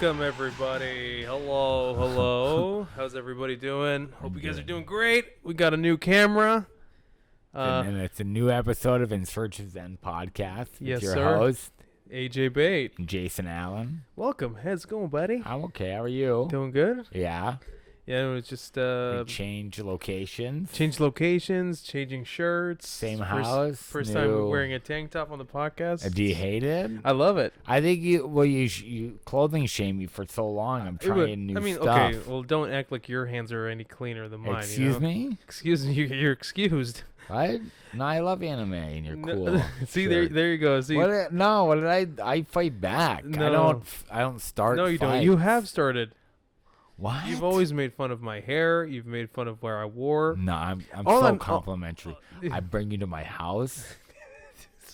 Welcome, everybody. Hello. How's everybody doing? Hope you guys are doing great. We got a new camera. And it's a new episode of In Search of Zen podcast with Yes, your sir. host, AJ Bate. Jason Allen. Welcome. How's it going, buddy? I'm okay. How are you? Doing good? Yeah. Yeah, it was just We change locations. change locations, changing shirts. Same house. First time wearing a tank top on the podcast. Do you hate it? I love it. I think you clothing shame me for so long. I'm trying new stuff. Okay, well, don't act like your hands are any cleaner than mine. Excuse me? Excuse me. You're excused. What? No, I love anime and you're cool. See, Sure. there you go. See, What did I fight back. No. I don't start no, you fights. don't. You have started. What? You've always made fun of my hair. You've made fun of where I wore. No, I'm All so I'm- complimentary. I bring you to my house.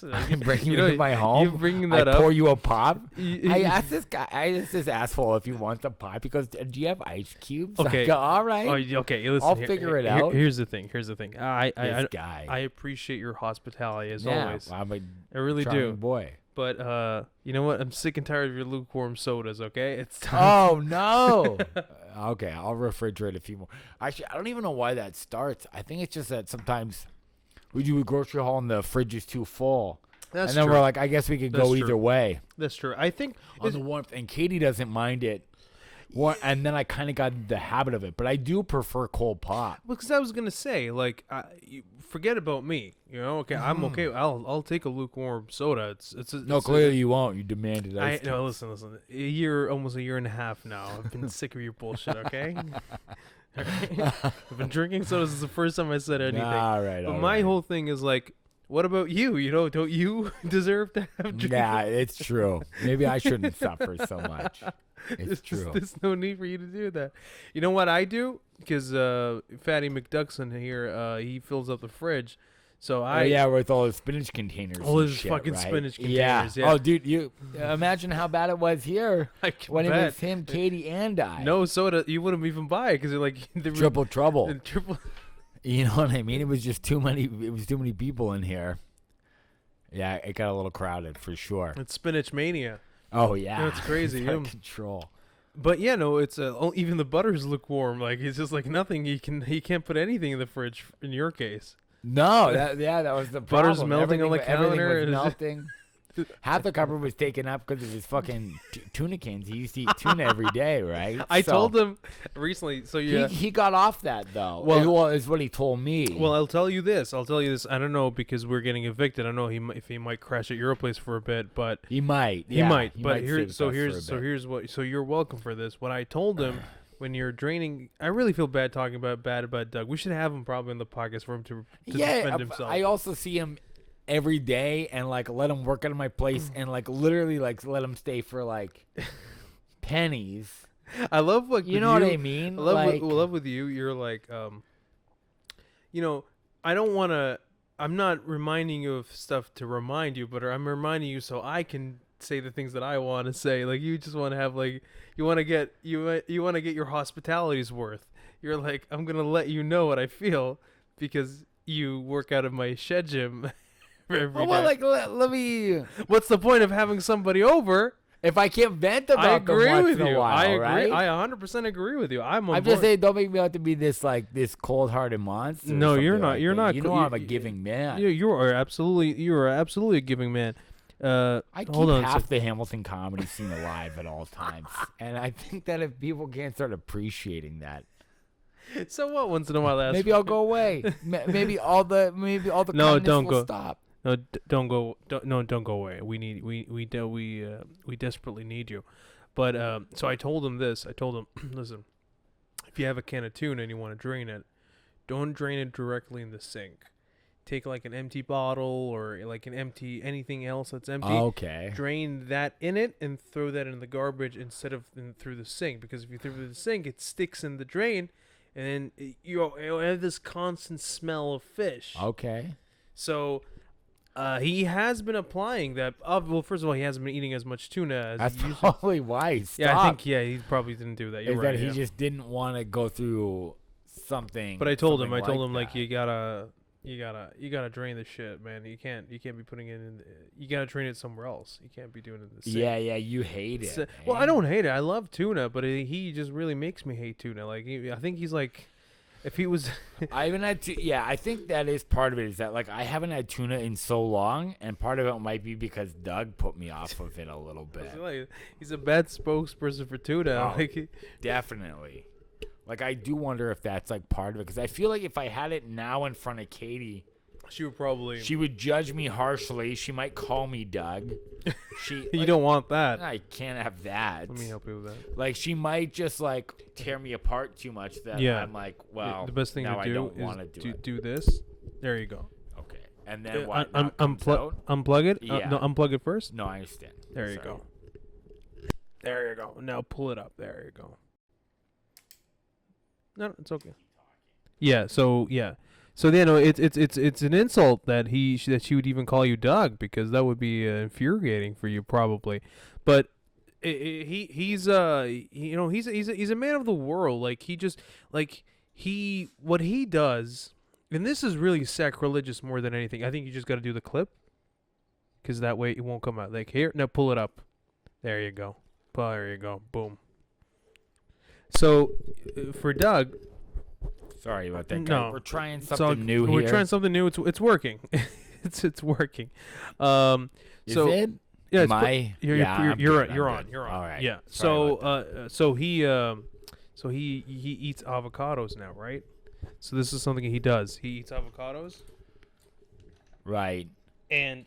I You bring you to my home. You're bringing that I up. pour you a pop. You- I asked this asshole if he wants a pop. He goes, "Do you have ice cubes?" Okay. I go, all right. Oh, okay. Listen, I'll figure it here- out. Here's the thing. I This guy. I appreciate your hospitality as yeah, always. I'm a I really charming do. boy. But you know what? I'm sick and tired of your lukewarm sodas. Okay, it's time. Oh no. Okay, I'll refrigerate a few more. Actually, I don't even know why that starts. I think it's just that sometimes we do a grocery haul and the fridge is too full. That's and then true. we're like, I guess we could That's go true. either way That's true. I think on the warmth. And Katie doesn't mind it. And then I kind of got the habit of it. But I do prefer cold pop. because I was gonna say, like, you forget about me. You know, okay, I'm okay. I'll take a lukewarm soda. No, clearly you won't. You demanded ice. No, listen. Almost a year and a half now. I've been sick of your bullshit. Okay. Okay? I've been drinking sodas. This is the first time I said anything. All right. But all my right. whole thing is like, what about you? You know, don't you deserve to have drinking? Nah, it's true. Maybe I shouldn't suffer so much. It's true. There's no need for you to do that. You know what I do? Because Fatty McDuckson here, he fills up the fridge. So Yeah, with all the spinach containers. all and his shit, fucking right? spinach Yeah. containers. Yeah. Oh, dude, you imagine how bad it was here I can when it bet. was him, Katie, and I. No soda, you wouldn't even buy it because you're like Triple trouble. triple. You know what I mean? It was just too many. It was too many people in here. Yeah, it got a little crowded for sure. It's spinach mania. Oh yeah, It's crazy. It's out Yeah. of control. But yeah, no, it's even the butter's lukewarm. Like it's just like nothing. He can't put anything in the fridge. In your case, No, that was the problem. Butter's melting on the Everything counter. was melting. Half the cupboard was taken up because of his fucking tuna cans. He used to eat tuna every day, right? I So, told him recently. So yeah. He got off that though. Well- Well, is what he told me. Well, I'll tell you this. I don't know because we're getting evicted. I don't know if he might crash at your place for a bit, but he might. he Yeah, might. he But might here's stay with us for a bit. here's what. So you're welcome for this. What I told him when you're draining, I really feel bad talking about Doug. We should have him probably in the podcast for him to defend himself. I also see him every day and like let him work out of my place and like literally like let him stay for like pennies. I love what You know what I mean? I love Like- love with you. You're like, you know, I don't want to. I'm not reminding you of stuff to remind you, but I'm reminding you so I can say the things that I want to say. Like you just want to have like you want to get your hospitality's worth. You're like, I'm gonna let you know what I feel because you work out of my shed gym every day. Well, like let me. What's the point of having somebody over? If I can't vent about I agree them once with in a you. while, I agree. right? I 100% agree with you. I'm on I'm board. just saying, don't make me out to be this like this cold-hearted monster. or No, you're something not. like You're that. not. You know You- I'm a giving man. You are absolutely a giving man. I keep hold on a half sec. the Hamilton comedy scene alive at all times, and I think that if people can't start appreciating that, So what? Once in a while, maybe I'll go away. Maybe all the No, kindness don't will go. stop. No, don't go. Don't go away. We desperately need you. But so I told him this. I told him, listen, if you have a can of tuna and you want to drain it, don't drain it directly in the sink. Take like an empty bottle or like an empty anything else that's empty. Okay. Drain that in it and throw that in the garbage instead of through the sink, because if you throw it through the sink, it sticks in the drain, and then you'll have this constant smell of fish. Okay. So he has been applying that. Well, first of all, he hasn't been eating as much tuna as That's he used to. probably why he stopped. Yeah, I think he probably didn't do that. You're is right. that he yeah. just didn't want to go through something. But I told him something like that. you You gotta drain the shit, man. You can't be putting it in. You gotta drain it somewhere else. You can't be doing it in the sink. Yeah, you hate it. Well, I don't hate it. I love tuna, but he just really makes me hate tuna. Like I think he's like, if he was, I haven't had I think that is part of it. Is that like I haven't had tuna in so long, and part of it might be because Doug put me off of it a little bit. he's a bad spokesperson for tuna. Oh, definitely. Like, I do wonder if that's, like, part of it. Because I feel like if I had it now in front of Katie, she would judge me harshly. She might call me Doug. You don't want that. I can't have that. Let me help you with that. Like, she might just, like, tear me apart too much that I'm like, well, the best thing now to do is do this. There you go. Okay. And then what? Unplug it? Yeah. No, unplug it first? No, I understand. There you go. There you go. Now pull it up. There you go. No, it's okay. Yeah. So no, it's an insult that she would even call you Doug, because that would be infuriating for you probably. But he's a man of the world. Like what he does, and this is really sacrilegious more than anything. I think you just got to do the clip, because that way it won't come out. Like, here, now pull it up. There you go. There you go. Boom. So, for Doug, sorry about that. No, we're trying something new here. We're trying something new. It's working. it's working. Is it? Yeah, you're on. All right. Yeah. Sorry So he eats avocados now, right? So this is something he does. He eats avocados. Right. And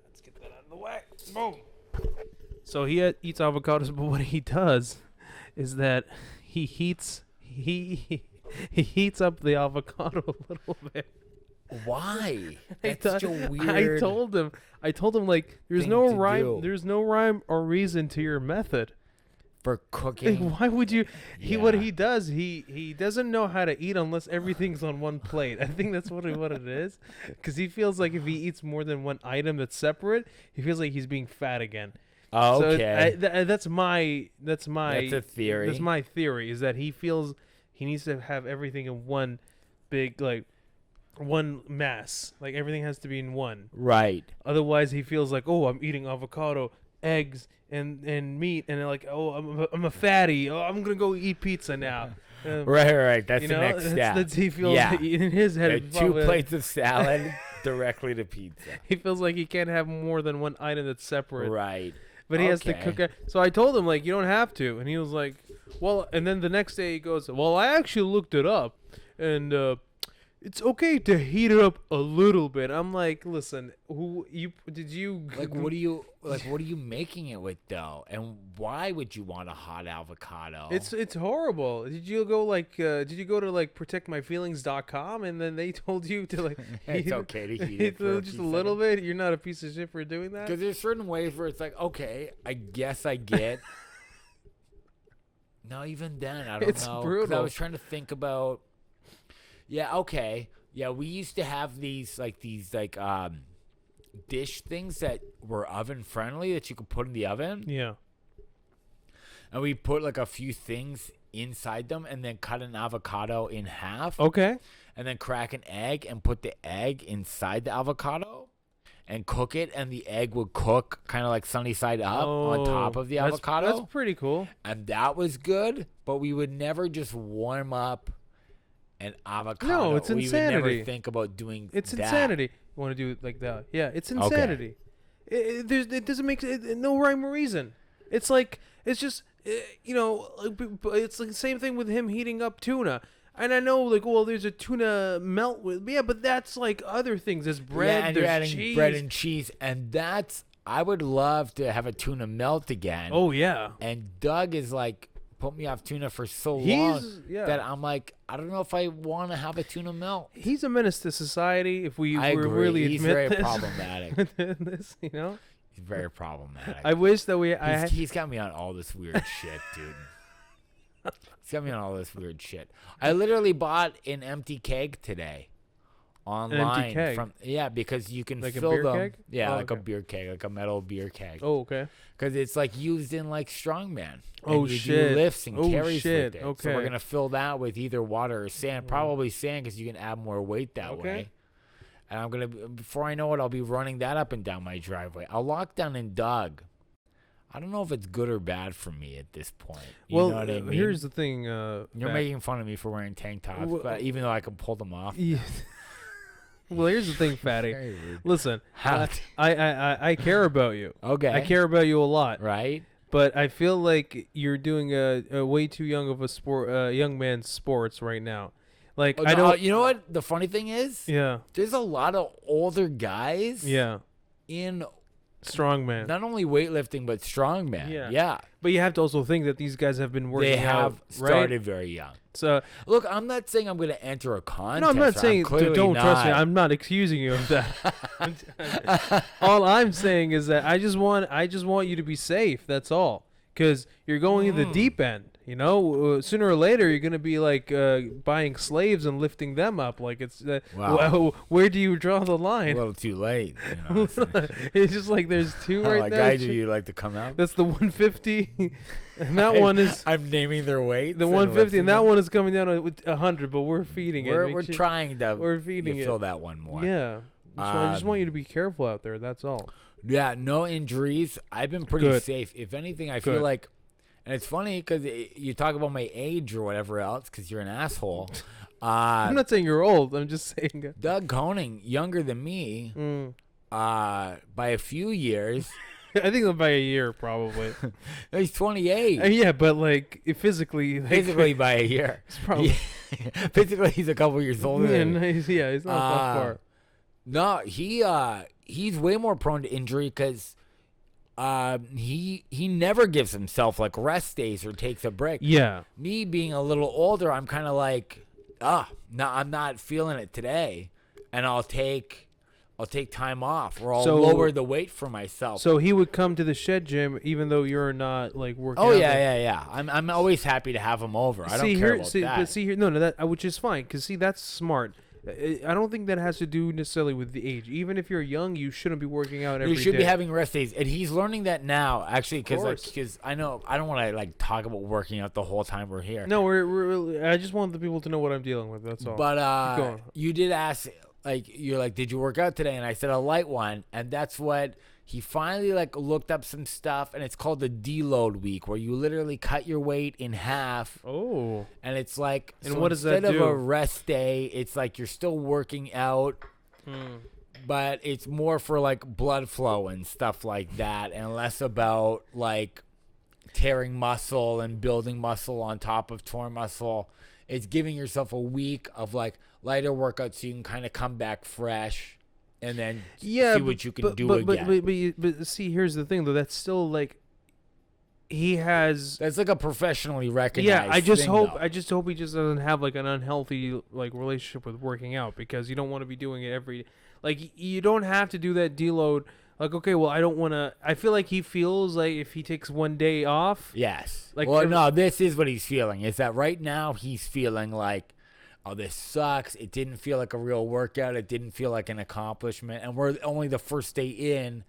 let's get that out of the way. Boom. So he eats avocados, but what he does is that he heats up the avocado a little bit. Why? That's such a weird. I told him like there's no rhyme or reason to your method for cooking. Like, why would you? What he does, he doesn't know how to eat unless everything's on one plate. I think that's what it is, because he feels like if he eats more than one item that's separate, he feels like he's being fat again. Oh, okay. So that's a theory. That's my theory, is that he feels he needs to have everything in one big, like, one mass. Like, everything has to be in one. Right. Otherwise, he feels like, oh, I'm eating avocado, eggs, and meat, and like, oh, I'm a fatty. Oh, I'm gonna go eat pizza now. Right. That's the next step. That's he feels in his head. Two plates of salad directly to pizza. He feels like he can't have more than one item that's separate. Right. But he has to cook it. So I told him, like, you don't have to. And he was like, well, and then the next day he goes, well, I actually looked it up, and it's okay to heat it up a little bit. I'm like, listen, what are you making it with though? And why would you want a hot avocado? It's horrible. Did you go to like protectmyfeelings.com, and then they told you to like it's okay to heat it for just a little bit? You're not a piece of shit for doing that? Because there's certain ways where it's like, okay, I guess I get. No, even then I don't know. It's brutal. I was trying to think about. Yeah, okay. Yeah, we used to have these dish things that were oven friendly that you could put in the oven. Yeah. And we put like a few things inside them and then cut an avocado in half. Okay. And then crack an egg and put the egg inside the avocado and cook it, and the egg would cook kind of like sunny side up on top of the avocado. That's pretty cool. And that was good, but we would never just warm up an avocado. No, it's insanity. We would never think about doing It's that. insanity. You want to do it like that? Yeah, it's insanity. Okay. It doesn't make no rhyme or reason. It's like, it's just, it's like the same thing with him heating up tuna. And I know, like, well, there's a tuna melt with, but that's like other things. There's bread, and there's you're adding cheese. bread and cheese, and I would love to have a tuna melt again. Oh yeah. And Doug is like, put me off tuna for so long that I'm like, I don't know if I want to have a tuna melt. He's a menace to society. If we really He's admit very this. problematic. He's very problematic. I wish that he's got me on all this weird shit, dude. He's got me on all this weird shit. I literally bought an empty keg today online keg? because you can Like a fill beer them. keg? Yeah, Oh, like a okay. beer keg, like a metal beer keg. Oh, okay. Because it's like used in like strongman. Oh, and you shit. do lifts and Oh, carries shit. with it. So Okay. we're gonna fill that with either water or sand. Mm. Probably sand because you can add more weight that Okay. way. And I'm gonna, before I know it, I'll be running that up and down my driveway. I'll lock down in Doug. I don't know if it's good or bad for me at this point. You know what I mean? Here's the thing. You're Pat. making fun of me for wearing tank tops, Well, but even though I can pull them off. Yeah. Well, here's the thing, Fatty. Very rude. Listen, How- I care about you. Okay. I care about you a lot. Right? But I feel like you're doing a way too young of a sport, young man's sports right now. Like I don't. You know what? The funny thing is, Yeah. there's a lot of older guys. Yeah. In Strongman. not only weightlifting but strongman. Yeah. Yeah. But you have to also think that these guys have been working They have out, started right? very young. So Look, I'm not saying I'm going to enter a contest. no, I'm not saying clearly don't trust me. not. I'm not accusing you of that. All I'm saying is that I just want you to be safe. That's all. Because you're going in the deep end. You know, sooner or later you're gonna be like buying slaves and lifting them up. Like it's Wow. where do you draw the A line? little too late. You know, It's just like there's two right like, there. guys, do you like to come out? That's the 150, and that one is I'm naming their weight. the 150, and that one is coming down to 100. But we're feeding it. We're Make sure- trying to. we're feeding you it. fill that one more. Yeah. So I just want you to be careful out there. That's all. Yeah, no injuries. I've been pretty Good. safe. If anything, I feel Good. like, and it's funny because you talk about my age or whatever else because you're an asshole. I'm not saying you're old. I'm just saying. Doug Koning, younger than me, by a few years. I think by a year probably. He's 28. Yeah, but like physically, like, Physically by a year. it's probably Physically, he's a couple years older. yeah, than me. he's not that far. No, he's way more prone to injury because he never gives himself like rest days or takes a break. Yeah. Me being a little older, I'm kind of like, no, I'm not feeling it today, and I'll take time off or I'll So- lower the weight for myself. So he would come to the shed gym even though you're not like working. Oh out yeah, there. yeah. I'm always happy to have him over. I don't See care here, about see, that. but see here, no, that which is fine because see that's smart. I don't think that has to do necessarily with the age. Even if you're young, you shouldn't be working out every You day. should be having rest days, and he's learning that now. Actually, course. because I know I don't want to like talk about working out the whole time we're here. No, I just want the people to know what I'm dealing with. That's all. Keep But going. you did ask, like, you're like, did you work out today? And I said a light one, and that's what he finally like looked up some stuff, and it's called the deload week, where you literally cut your weight in half, Oh. and it's like, And so what does that instead of do? a rest day, it's like you're still working out, but it's more for like blood flow and stuff like that, and less about like tearing muscle and building muscle on top of torn muscle. It's giving yourself a week of like lighter workouts so you can kind of come back fresh and then see what you can do again. But see, here's the thing though. That's still like he has. That's like a professionally recognized. Yeah, I just thing, hope though. he just doesn't have like an unhealthy like relationship with working out because you don't want to be doing it every. Like you don't have to do that deload. Like okay, well I don't want to. I feel like he feels like if he takes one day off. Yes. Like well, every- no, this is what he's feeling. Is that right now he's feeling like, oh, this sucks. It didn't feel like a real workout. It didn't feel like an accomplishment. And we're only the first day in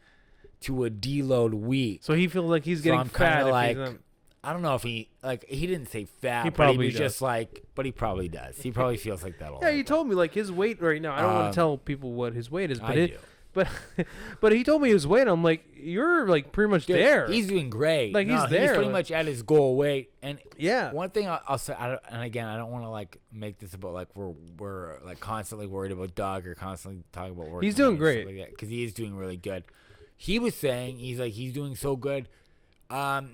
to a deload week. So he feels like he's So getting I'm fat. kinda If like, he's, I don't know if he didn't say fat, He but he probably was does. just like, but he probably does. He probably feels like that all yeah, the he time. told me like his weight right now. I don't want to tell people what his weight is, but I do. but he told me his weight. I'm like, you're like pretty much Dude, there. He's doing great. Like, he's there, He's pretty like- much at his goal weight. And yeah. one thing I'll say, and again, I don't want to like make this about like we're like constantly worried about Doug or constantly talking about working. He's doing great. Because he is doing really good. He was saying he's doing so good.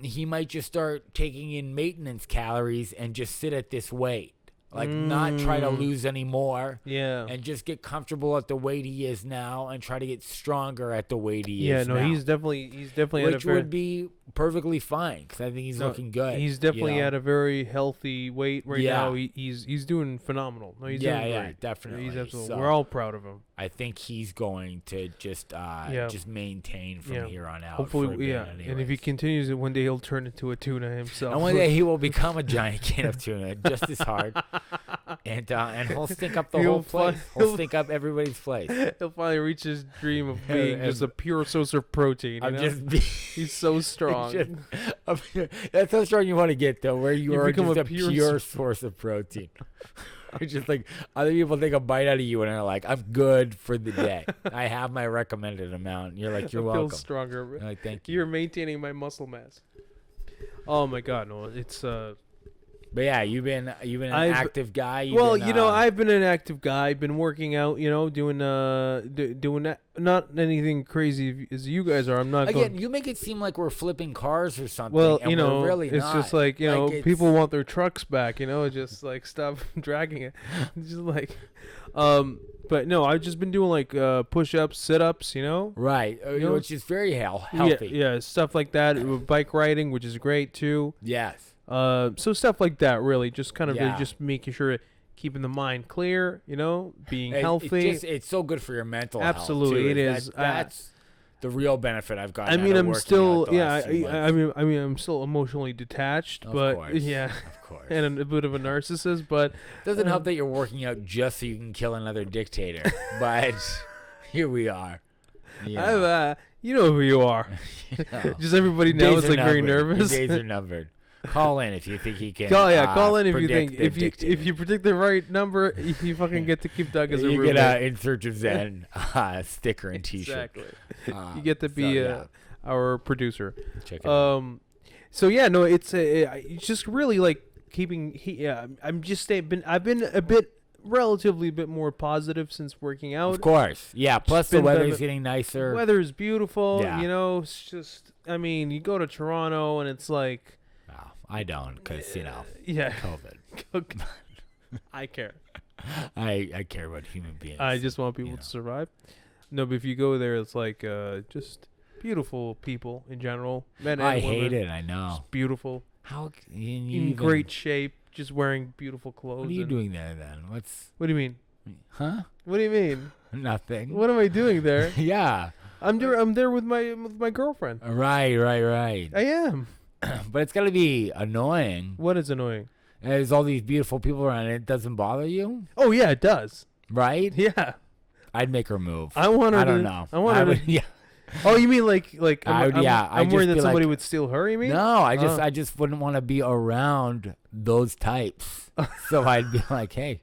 He might just start taking in maintenance calories and just sit at this weight. Like not try to lose any more. Yeah. And just get comfortable at the weight he is now and try to get stronger at the weight he Yeah, is no, now. he's definitely at a Which very, would be perfectly fine because I think he's no, looking good. He's definitely you know? at a very healthy weight right Yeah. now. He's doing phenomenal. No, he's Yeah, doing yeah, great. definitely. He's absolutely. So- We're all proud of him. I think he's going to just maintain from Yeah. here on out. Hopefully, for a bit yeah. And if he anyways. continues it, one day he'll turn into a tuna himself. And one day he will become a giant can of tuna just as hard. And he'll stink up the He'll whole place. fi- He'll stink up everybody's place. He'll finally reach his dream of being just a pure source of protein. I'm know? just He's so strong. That's how strong you want to get, though, where you are become just a a pure pure source of protein. It's just like other people take a bite out of you and are like, I'm good for the day. I have my recommended amount. And you're like, you're I welcome. feel stronger. You're like, thank you. You're maintaining my muscle mass. Oh my God, no! It's But yeah, you've been an active guy. I've been an active guy. I've been working out. Doing doing that. Not anything crazy as you guys are. I'm not. Again, you make it seem like we're flipping cars or something. Well, and we're really it's not. just like people want their trucks back. Just like stop dragging it. It's just like, but no, I've just been doing like push-ups, sit-ups. Right, which is very healthy. Yeah, stuff like that. Bike riding, which is great too. Yes. So stuff like that, really, just kind of Yeah. just making sure keeping the mind clear, being healthy. It's so good for your mental health. Absolutely, too. it is. That's the real benefit I've gotten. I mean, I'm still, I I'm still emotionally detached, Of but course. yeah, Of course. and a bit of a narcissist, but Doesn't help that you're working out just so you can kill another dictator. But here we are. you know who you are. Just everybody now Days is are like very numbered. nervous. Your days are numbered. Call in if you think you can. Call in if you predict think the if dictator. you predict the right number, you fucking get to keep Doug as a You roommate. get in search of Zen sticker and T-shirt. Exactly. You get to be our producer. Check it out. So yeah, no, it's just really like keeping. I've been a bit relatively a bit more positive since working out. Of course, yeah. Plus the been weather's getting nicer. Weather's beautiful. Yeah. It's just. I mean, you go to Toronto and it's like. No, I don't, because Yeah. COVID. I care. I care about human beings. I just want people to survive. No, but if you go there, it's like just beautiful people in general. Men and I women. hate it. I know. Just beautiful. How In great shape, just wearing beautiful clothes. What are you doing there then? What do you mean? Huh? What do you mean? Nothing. What am I doing there? Yeah. I'm there with my girlfriend. Right. I am. But it's gotta be annoying. What is annoying? There's all these beautiful people around. It doesn't bother you, Oh yeah, it does. right? Yeah. I'd make her move. I want her. I don't know. I want her. would, yeah. Oh, you mean like I would- yeah, I'd I'm worried just that be somebody like- would steal her. You mean? No, I just wouldn't want to be around those types. So I'd be like, hey,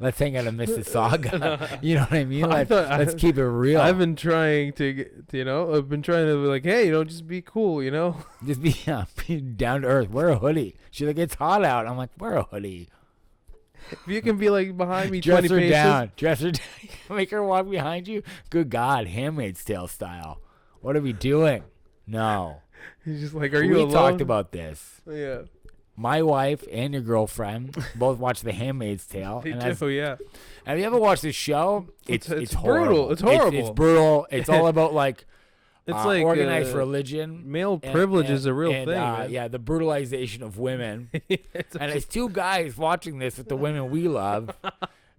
let's hang out in Mississauga. You know what I mean? Let's keep it real. I've been trying to get, I've been trying to be like, hey, just be cool, Just be down to earth. Wear a hoodie. She's like, it's hot out. I'm like, wear a hoodie. If you can be like behind me Dress 20 her paces. down. Dress her down. Make her walk behind you. Good God, Handmaid's Tale style. What are we doing? No. He's just like, are you We alone? talked about this. Yeah. My wife and your girlfriend both watch The Handmaid's Tale. They and do, yeah. have you ever watched this show? It's It's horrible. brutal. It's horrible. It's brutal. It's all about like It's like organized religion. male privilege is a real and, thing. Man. Yeah, the brutalization of women. And it's two guys watching this with the women we love.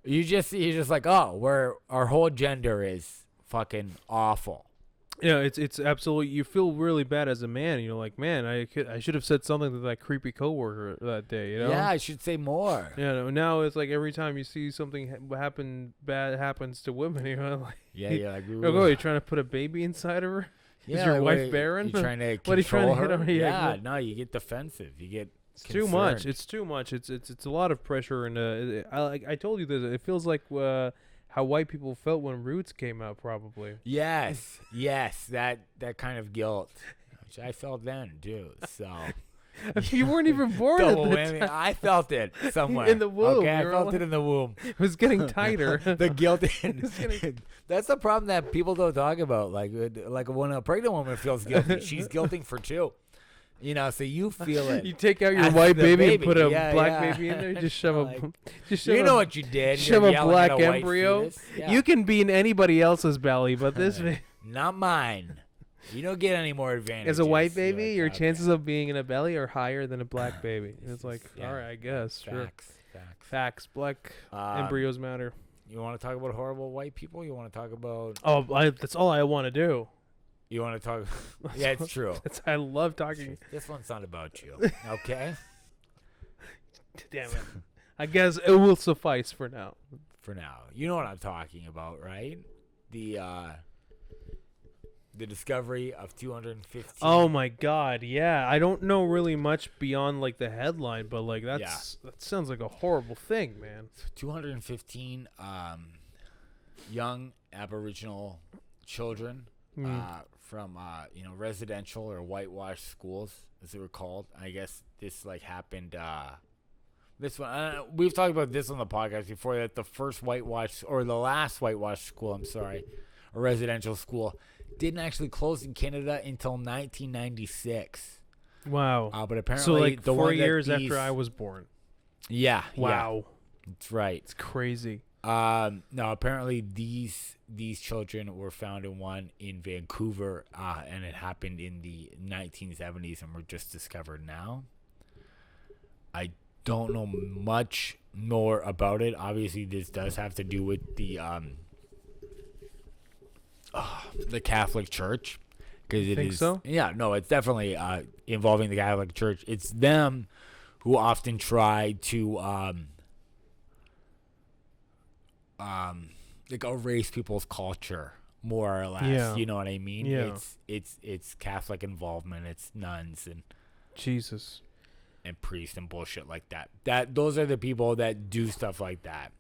You're just like, oh, our whole gender is fucking awful. It's absolutely. You feel really bad as a man. Like, man, I should have said something to that creepy coworker that day. Yeah, I should say more. Yeah. Now it's like every time you see something bad happens to women, like. Yeah, you're like, You're trying to put a baby inside of her. Yeah, is your like, wife barren? You're trying to What are you trying to control hit her? her? Yeah, no, you get defensive. You get It's too much. concerned. It's too much. It's a lot of pressure, and I told you this. It feels like how white people felt when Roots came out, probably. Yes, that kind of guilt, which I felt then too. So You weren't even born at double the whammy. time. I felt it somewhere In the womb. Okay, I You were felt like- it in the womb. It was getting tighter. The guilt. getting- That's the problem that people don't talk about. Like when a pregnant woman feels guilty, she's guilting for two. So you feel it. You take out your As white the baby, baby. and put a Yeah, black yeah. baby in there. Just shove Like, a. You know what you did. Shove You're a yelling black at a white embryo. fetus. Yeah. You can be in anybody else's belly, but this Not mine. You don't get any more advantages. as a white You're baby, like, your okay. chances of being in a belly are higher than a black baby. And it's like, Yeah. all right, I guess, sure. Facts. Facts. Black embryos matter. You want to talk about horrible white people? You want to talk about? Oh, that's all I want to do. You want to talk? Yeah, it's true. I love talking. This one's not about you. Okay. Damn it. I guess it will suffice for now. For now, you know what I'm talking about, right? The discovery of 215. Oh my God, yeah. I don't know really much beyond like the headline, but like that sounds like a horrible thing, man. 215 young Aboriginal children from residential or whitewashed schools, as they were called. I guess this like happened. This one we've talked about this on the podcast before, that the first whitewashed or the last whitewashed school, a residential school, didn't actually close in Canada until 1996. Wow. But apparently, so like the 4 one years after I was born. Yeah. Wow. Yeah, that's right. It's crazy. No, apparently these children were found in one in Vancouver, and it happened in the 1970s, and were just discovered now. I don't know much more about it. Obviously, this does have to do with the Catholic Church, because it is. So? Yeah, no, it's definitely involving the Catholic Church. It's them who often try to like erase people's culture, more or less. Yeah. You know what I mean? Yeah. It's Catholic involvement. It's nuns and Jesus. and priests and bullshit like that. Those are the people that do stuff like that.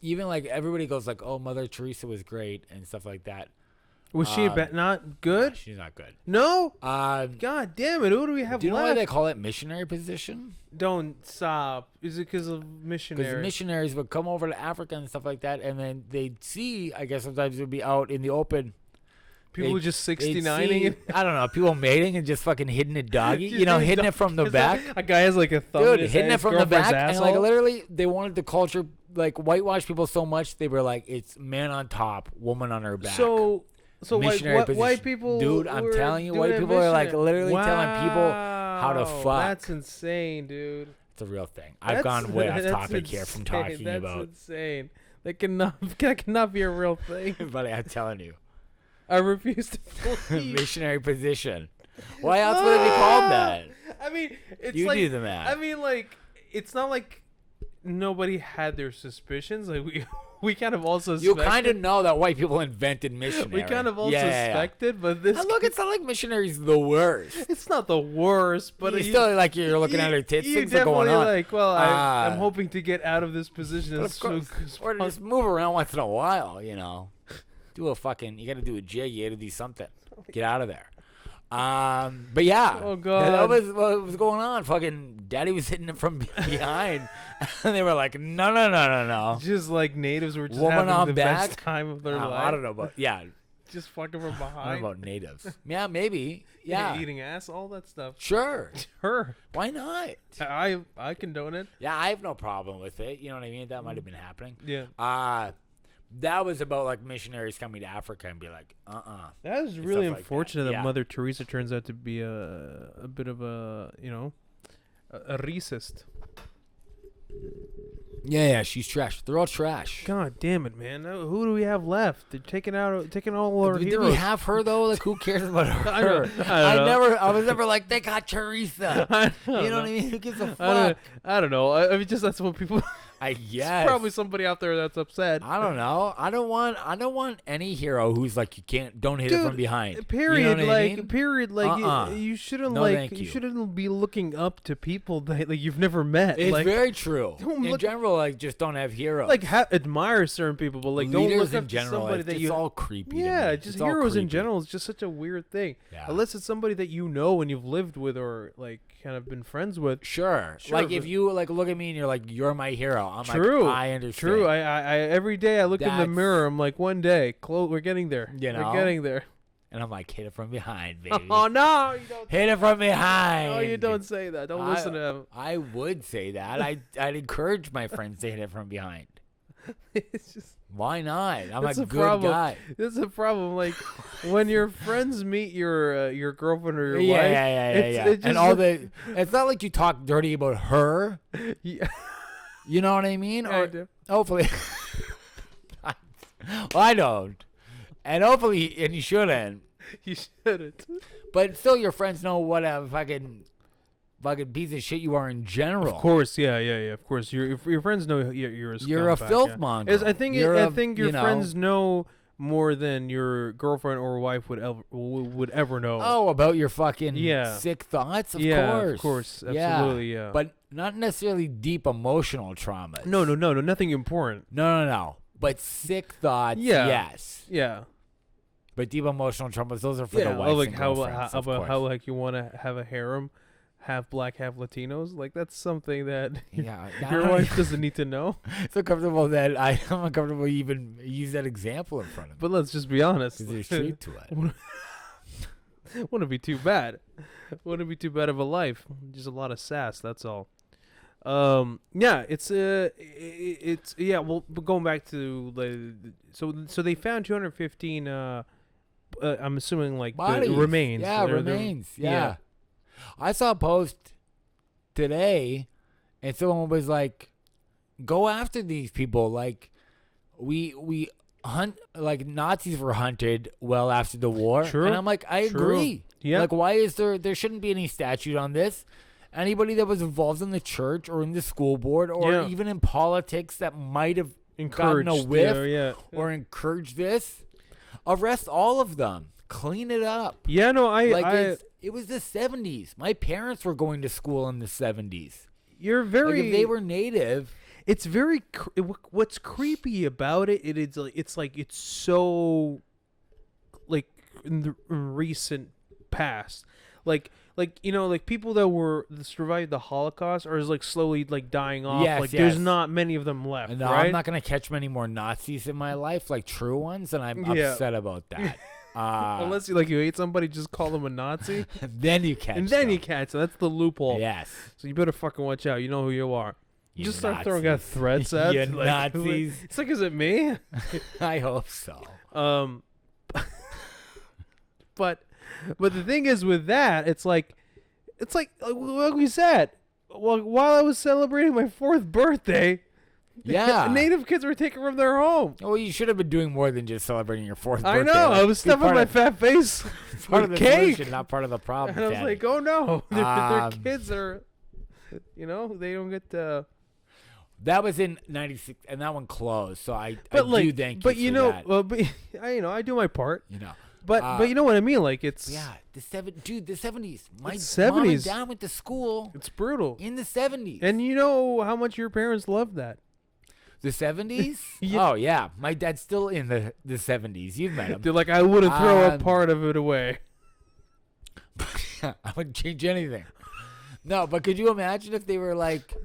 Even like everybody goes like, "Oh, Mother Teresa was great" and stuff like that. Was she not good? She's not good. No. God damn it! Who do we have Do you know left? why they call it missionary position? Don't stop. Is it because of Because missionaries? missionaries would come over to Africa and stuff like that, and then they'd see. I guess sometimes it would be out in the open. People They'd- just they'd 69ing it. I don't know. People mating and just fucking hitting it doggy. Just You know, hitting hitting it from the Is back. that- A guy has like a thumb. in Dude, his hitting head, it from his the back, girlfriend's and like asshole. literally, they wanted the culture like whitewash people so much they were like, it's man on top, woman on her back. So Missionary white position. people. Dude, I'm were telling you, doing white it people are like missionary. literally telling people how to Wow, fuck. That's insane, dude. It's a real thing. I've gone way off that's topic here from insane. talking That's about. insane. That cannot be a real thing. Buddy, I'm telling you, I refuse to believe. missionary position. Why else would it be called that? I mean, it's You like, do the math. I mean, like, it's not like nobody had their suspicions. Like we kind of also You kind of know that white people invented missionary. we kind of all Yeah. suspected, but this And look, it's not like missionaries the worst. it's not the worst, but you still like you're looking at her tits. Things are going on. Like, well, I'm Ah. hoping to get out of this position But as of soon course, as or just move around once in a while, you know. Do a fucking, you got to do a jig, you got to do something. Get out of there. But yeah. Oh, God. That was what was going on. Fucking daddy was hitting it from behind. And they were like, no. just like natives were just Woman having on the back? best time of their life. I don't know about, yeah. Just fucking from I don't behind. know about natives. Yeah, maybe. Yeah. Eating ass, all that stuff. Sure. Her. Why not? I condone it. Yeah, I have no problem with it. You know what I mean? That might have been happening. Yeah. That was about like missionaries coming to Africa and be like, That is and really stuff like that. unfortunate that Yeah. Mother Teresa turns out to be a bit of a a racist. Yeah, she's trash. They're all trash. God damn it, man! Who do we have left? They're taking all our Did heroes. we have her though? Like, who cares about her? I don't know. I was never like, they got Teresa. I don't You know know. what I mean? Who gives a I fuck? don't know. I mean, just that's what people. I There's guess. probably somebody out there that's upset. I don't know. I don't want any hero who's like, don't hit it Dude, from behind. Period. You know what I like mean? period. Like you shouldn't No, like thank you you. shouldn't be looking up to people that like you've never met. It's like, very true. don't In look- general, like, just don't have heroes. like admire certain people, but like don't Leaders look in up general, to somebody it's that you. all creepy. to Yeah, me. just It's all heroes in creepy. general is just such a weird thing. Yeah. Unless it's somebody that you know and you've lived with or like kind of been friends with. Sure. Sure, Like if but- you like look at me and you're like, you're my hero. I'm True. like, I understand. True. I every day I look in the That's- mirror. I'm like, one day, we're getting there. You know? We're getting there. And I'm like, hit it from behind, baby. Oh no, you don't. Hit it from behind. No, you don't say that. Don't listen to him. I would say that. I'd encourage my friends to hit it from behind. It's just. Why not? I'm That's a a good problem. guy. This is a problem. Like when your friends meet your girlfriend or your Yeah, wife. yeah. It just And all the. It's not like you talk dirty about her. Yeah, You know what I mean? I Or do. hopefully. Well, I don't. And hopefully, and you shouldn't. You shouldn't. But still, your friends know what a fucking fucking piece of shit you are in general. Of course, yeah. Of course, if your friends know you're a scumbag. You're a filth monger. I think your friends know more than your girlfriend or wife would ever know. Oh, about your fucking sick thoughts? Of course. Absolutely, yeah. But not necessarily deep emotional traumas. No, nothing important. No. But sick thoughts, yes. Yeah. But deep emotional traumas, those are for the wives and girlfriends, how like you want to have a harem, half black, half Latinos. Like that's something that your wife doesn't need to know. So comfortable that I'm uncomfortable even use that example in front of me. But let's just be honest. Because there's truth to it. Wouldn't be too bad. Wouldn't be too bad of a life. Just a lot of sass. That's all. Well, going back to so they found 215. I'm assuming like bodies. The remains. Yeah, remains. Yeah. I saw a post today, and someone was like, "Go after these people. Like, we hunt like Nazis were hunted well after the war." True. And I'm like, I agree. Yeah. Like, why is there shouldn't be any statute on this? Anybody that was involved in the church or in the school board or even in politics that might have gotten a whiff or encouraged this, arrest all of them. Clean it up. Yeah, no, it was the 70s. My parents were going to school in the 70s. You're very... Like, if they were native... It's very... What's creepy about it, it's so... Like, in the recent past. Like people that survived the Holocaust are like slowly like dying off. There's not many of them left. No, right? I'm not gonna catch many more Nazis in my life, like true ones, and I'm upset about that. Unless you hate somebody, just call them a Nazi. Then you catch. You catch. That's the loophole. Yes. So you better fucking watch out. You know who you are. You just start Nazis. throwing out threats at you Nazis. It's like, is it me? I hope so. But the thing is with that, it's like we said, while I was celebrating my 4th birthday, native kids were taken from their home. Well, you should have been doing more than just celebrating your 4th birthday. I know. I was stuffing my fat face part with of the cake. Solution, not part of the problem. And I was like, oh no, their kids are, they don't get to... That was in '96, and that one closed. So I do thank you for that. I do my part. But you know what I mean? Like it's the 70s. My 70s. mom and dad went to school. It's brutal In the 70s. And you know how much your parents loved that. The 70s? Yeah. Oh yeah, my dad's still in the 70s. You've met him. They're like, I wouldn't throw a part of it away. I wouldn't change anything. No, but could you imagine if they were like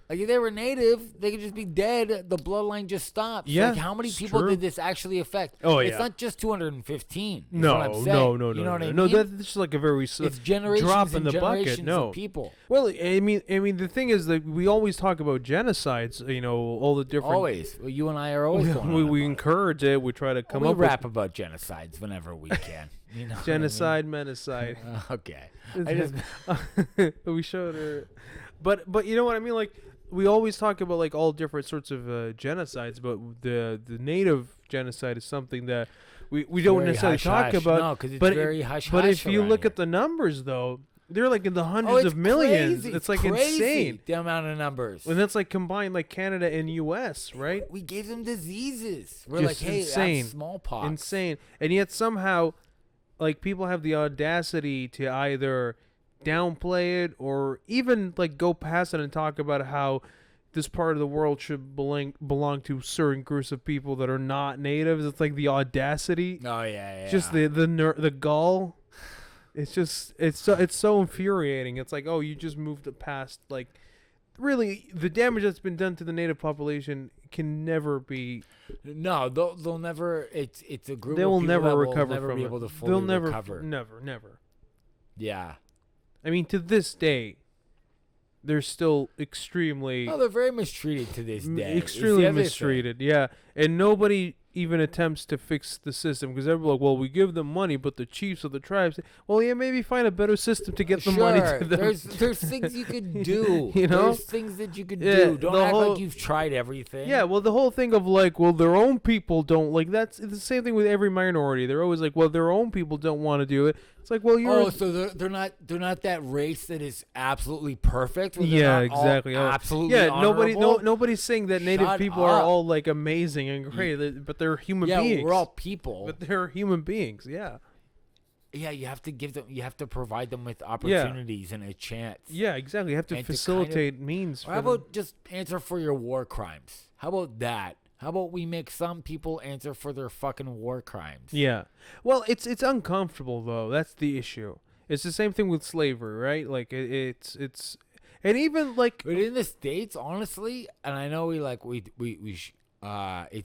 if they were native, they could just be dead. The bloodline just stops. Yeah, like, how many people did this actually affect? Oh, It's not just 215. No. You know what I mean? No, that's just like a very it's generations drop in and the generations bucket. No of people. Well, I mean, the thing is that we always talk about genocides. All the different. Always. Well, you and I are always going on we about encoured it. We try to come up. We rap about genocides whenever we can. You know genocide, menocide. Okay. We showed her, but you know what I mean, like. We always talk about like all different sorts of genocides, but the native genocide is something that we don't necessarily talk about. No, because it's very hush-hush. But if you look at the numbers, though, they're like in the hundreds of millions. Crazy. It's like crazy, insane. The amount of numbers. And that's like combined like Canada and U.S., right? We gave them diseases. We're Just like, hey, insane. that's smallpox. Insane. And yet somehow, like people have the audacity to either downplay it or even like go past it and talk about how this part of the world should belong to certain groups of people that are not natives. It's like the audacity. Oh yeah. Just the gall. It's so infuriating. It's like, oh, you just moved it past, like, really the damage that's been done to the native population can never be. No, they'll never. It's a group. They will of people never that recover will never from be it. able to fully They'll never recover. Never. Yeah. I mean, to this day, they're still extremely. Oh, they're very mistreated to this day. Extremely mistreated, yeah. And nobody even attempts to fix the system because they're like, well, we give them money, but the chiefs of the tribes, well, yeah, maybe find a better system to get the money to them. There's things you could do. You know? There's things that you could do. Don't act like you've tried everything. Yeah, well, the whole thing of like, well, their own people don't, like, that's the same thing with every minority. They're always like, well, their own people don't want to do it. It's like, well, you're. Oh, so they're not that race that is absolutely perfect. Where they're Yeah, not exactly. All absolutely. Yeah, honorable? nobody's saying that native Shut people are up. all like amazing and great, but they're human beings. Yeah, we're all people. But they're human beings. Yeah. Yeah, you have to give them. You have to provide them with opportunities and a chance. Yeah, exactly. You have to And to facilitate means. Or how about just answer for your war crimes? How about that? How about we make some people answer for their fucking war crimes? Yeah. Well, it's uncomfortable though. That's the issue. It's the same thing with slavery, right? Like it's and even like But in the States, honestly, and I know it's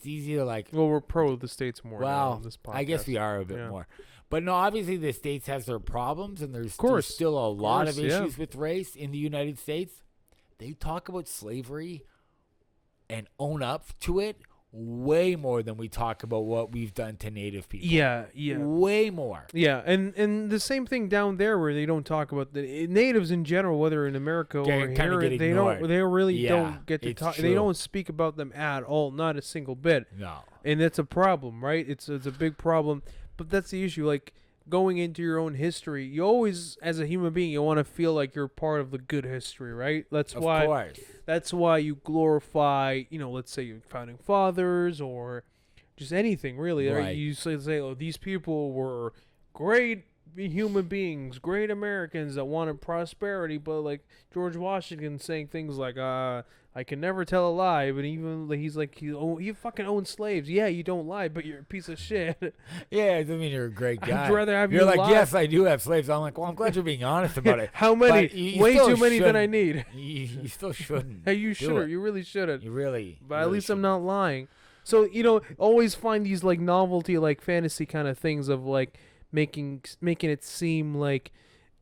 easy to like. well, we're pro the states more now Well, on this podcast. I guess we are a bit more. But no, obviously the States has their problems, and there's still a lot of issues with race in the United States. They talk about slavery and own up to it way more than we talk about what we've done to Native people. Yeah. Way more. Yeah, and the same thing down there where they don't talk about the natives in general, whether in America or here, they really don't get to talk. True. They don't speak about them at all, not a single bit. No. And that's a problem, right? It's a big problem. But that's the issue. Like going into your own history, you always, as a human being, you want to feel like you're part of the good history, right? That's why you glorify, let's say your founding fathers or just anything really. Right. You say, oh, these people were great human beings, great Americans that wanted prosperity, but like George Washington saying things like, I can never tell a lie, but even he's like, you fucking own slaves. Yeah, you don't lie, but you're a piece of shit. Yeah, I mean, you're a great guy. I'd rather have you're like, lie. Yes, I do have slaves. I'm like, well, I'm glad you're being honest about it. How many? Way too many than I need. You still shouldn't. Hey, you shouldn't. You really shouldn't. You really. But at least I'm not lying. So, always find these like novelty, like fantasy kind of things of like making it seem like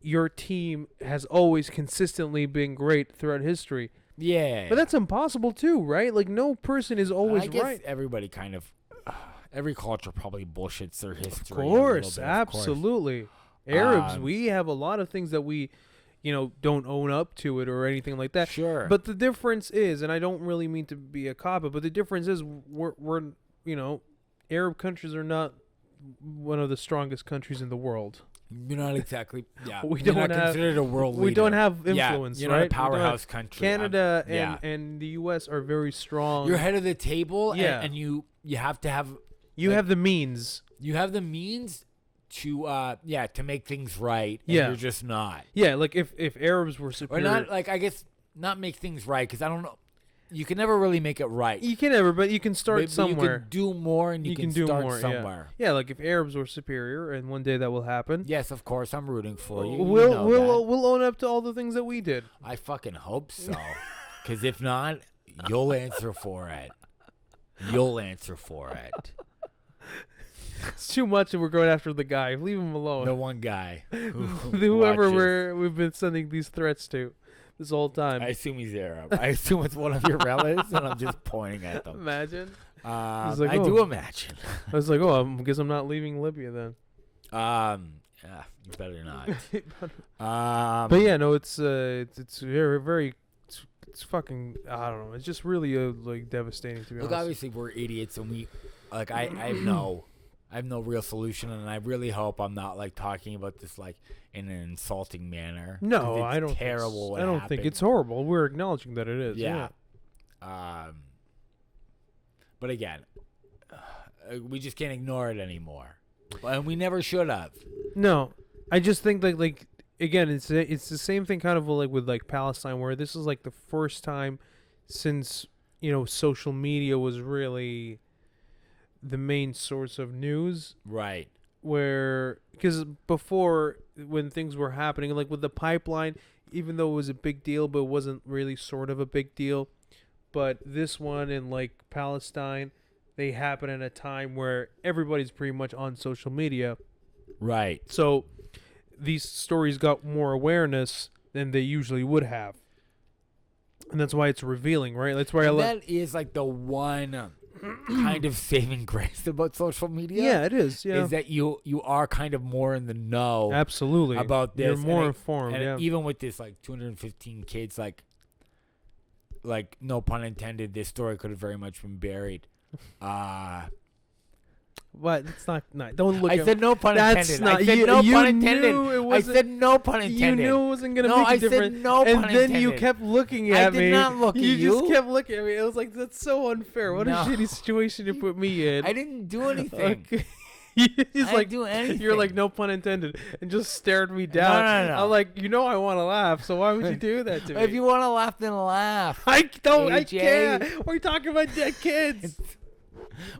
your team has always consistently been great throughout history. Yeah. But that's impossible too, right? Like no person is always right. I guess everybody kind of, every culture probably bullshits their history. Of course, absolutely. Arabs, we have a lot of things that we, don't own up to it or anything like that. Sure. But the difference is, and I don't really mean to be a cop, but the difference is we're Arab countries are not one of the strongest countries in the world. You're not exactly. Yeah, we're not considered a world leader. We don't have influence, you're right? Not a powerhouse country. Canada and the U.S. are very strong. You're head of the table, yeah. and you have to have. You have the means. You have the means to make things right. And you're just not. Yeah, like if Arabs were superior, or not, like I guess not make things right, because I don't know. You can never really make it right. You can never, but you can start somewhere. You can do more, and you can start more, somewhere. Yeah, like if Arabs were superior, and one day that will happen. Yes, of course, I'm rooting for you. We'll own up to all the things that we did. I fucking hope so, because if not, you'll answer for it. You'll answer for it. It's too much, and we're going after the guy. Leave him alone. The one guy, whoever we've been sending these threats to. This whole time. I assume he's Arab. I assume it's one of your relatives, and I'm just pointing at them. Imagine. I do imagine. I was like, I guess I'm not leaving Libya then. You better not. But yeah, no, it's very, very, it's fucking, I don't know. It's just really like devastating to be honest. Look, obviously we're idiots, and we, like, I have no real solution, and I really hope I'm not like talking about this like in an insulting manner. No, I don't. Terrible. I don't think it's horrible. We're acknowledging that it is. Yeah. But again, we just can't ignore it anymore, and we never should have. No, I just think like again, it's the same thing kind of like with like Palestine, where this is like the first time since social media was really the main source of news, right? Because before, when things were happening, like with the pipeline, even though it was a big deal, but it wasn't really sort of a big deal. But this one in like Palestine, they happen at a time where everybody's pretty much on social media, right? So these stories got more awareness than they usually would have, and that's why it's revealing, right? That's why that is like the one kind of saving grace about social media. Yeah, it is. Yeah, is that you are kind of more in the know. Absolutely. About this. You're more informed. And yeah. Even with this, like 215 kids, like no pun intended, this story could have very much been buried. But it's not. Don't look. I said no pun intended. That's not. I said You, no you pun knew intended. it I wasn't. said no pun intended. You knew it wasn't gonna No, make I a difference. said no and pun then you intended. kept looking I at did me. not look at You just you. kept looking at me. It was like, that's so unfair. What No. a shitty situation to put me in. I didn't do anything. Okay. I He's didn't like, do anything. you're like, no pun intended, and just stared me down. No. I'm like, I want to laugh, so why would you do that to me? If you want to laugh, then laugh. I don't. I AJ. can't. We're talking about dead kids.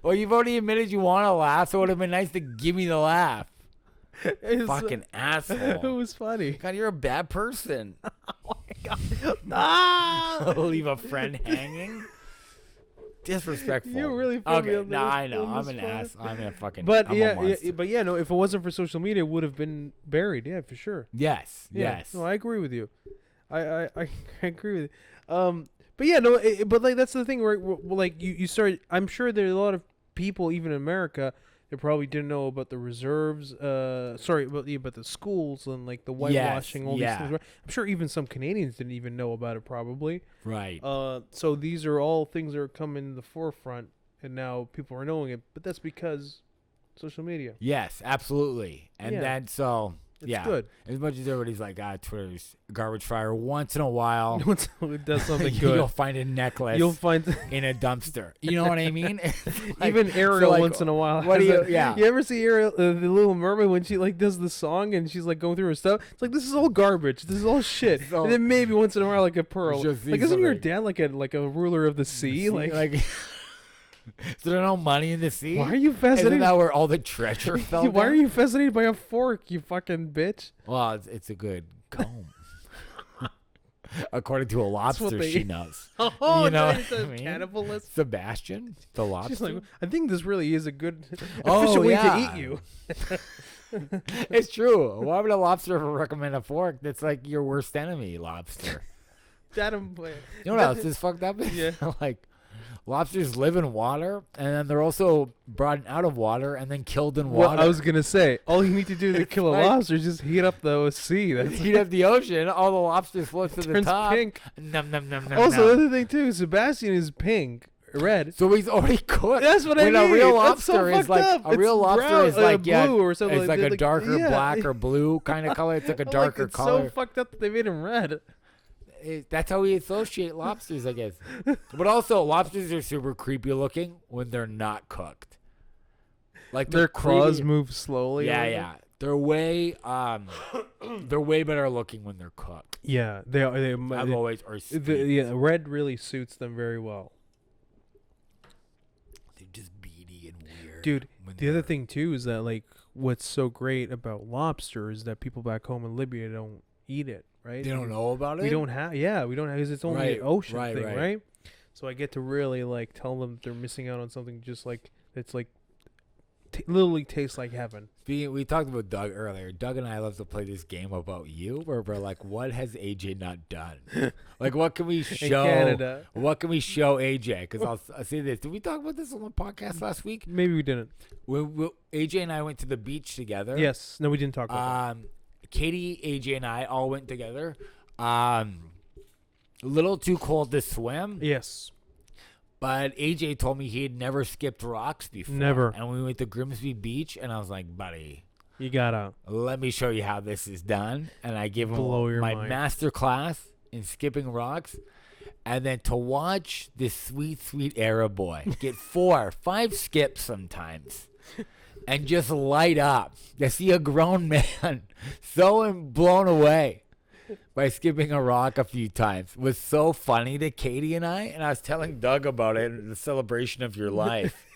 Well, you've already admitted you want to laugh, so it would have been nice to give me the laugh. It's, Fucking It asshole. was funny. God, you're a bad person. Oh my god. Ah! Leave a friend hanging. Disrespectful. You really put me okay. on No, this- I know. on I'm this an spot. ass. I'm a fucking. But I'm a yeah, monster. but yeah, no. If it wasn't for social media, it would have been buried. Yeah, for sure. Yes. Yeah. Yes. No, I agree with you. I agree with you. But yeah, no. But like that's the thing, right? Like you start. I'm sure there's a lot of people, even in America, that probably didn't know about the reserves. Sorry, about the schools and like the whitewashing, all these things. Right? I'm sure even some Canadians didn't even know about it, probably. Right. So these are all things that are coming in the forefront, and now people are knowing it. But that's because social media. Yes, absolutely. And Yeah. then so It's yeah, good. as much as everybody's like, Twitter's garbage fire. Once in a while, Once it does something you'll good, find a necklace you'll find in a dumpster. You know what I mean? Like, even Ariel so, like, once in a while. what do has you? a- Yeah. You ever see Ariel, the Little Mermaid, when she like does the song and she's like going through her stuff? It's like, this is all garbage. This is all shit. So- and then maybe once in a while, like a pearl. Just see Like, isn't your something. dad like a ruler of the sea? See, Like, is there no money in the sea? why are you Isn't fascinated? that where all the treasure fell? Why are down? you fascinated by a fork? You fucking bitch. Well, it's a good comb. According to a lobster, they she eat. knows. Oh, You know it's what a I mean? cannibalist. Sebastian, the lobster. She's like, I think this really is a good Oh, efficient way yeah. to eat you. It's true. Why would a lobster ever recommend a fork that's like your worst enemy, lobster? That You know what else is fucked up? Yeah. Like, lobsters live in water, and then they're also brought out of water and then killed in Well, water. I was gonna say, all you need to do to kill a like- lobster is just heat up the sea. That's Heat up the ocean, all the lobsters float to the turns top. pink. Num, num, num, num, Also, num. the other thing too, Sebastian is pink, red. So he's already cooked. That's what I when mean. a real That's so lobster is fucked like up. a real It's lobster brown, is like blue or something it's like a darker yeah. black or blue kind of color. It's like a I'm darker it's color. so fucked up that they made him red. That's how we associate lobsters, I guess. But also, lobsters are super creepy looking when they're not cooked. Like Their they're claws creepy. move slowly. Yeah, a little. yeah. They're way better looking when they're cooked. Yeah, they are. I've always or Yeah, red really suits them very well. they're just beady and weird. Dude, when the other they're- thing too is that like what's so great about lobster is that people back home in Libya don't eat it, right? they don't know about it. We don't have, because it's only Right, an ocean right, thing, right. right? So I get to really like tell them they're missing out on something just like it's like literally tastes like heaven. We talked about Doug earlier. Doug and I love to play this game about you, where we're like, "What has AJ not done? Like, what can we In show? Canada, What can we show AJ?" Because I'll say this. Did we talk about this on the podcast last week? maybe we didn't. AJ and I went to the beach together. Yes, no, we didn't talk about Katie, AJ, and I all went together. A little too cold to swim. that. Yes, But AJ told me he had never skipped rocks before. Never. And we went to Grimsby Beach, and I was like, buddy, you gotta. let me show you how this is done. And I gave him Blow your my mind. master class in skipping rocks. And then to watch this sweet, sweet Arab boy get 4, 5 skips sometimes and just light up. To see a grown man so blown away by skipping a rock a few times was so funny to Katie and I. And I was telling Doug about it, the celebration of your life.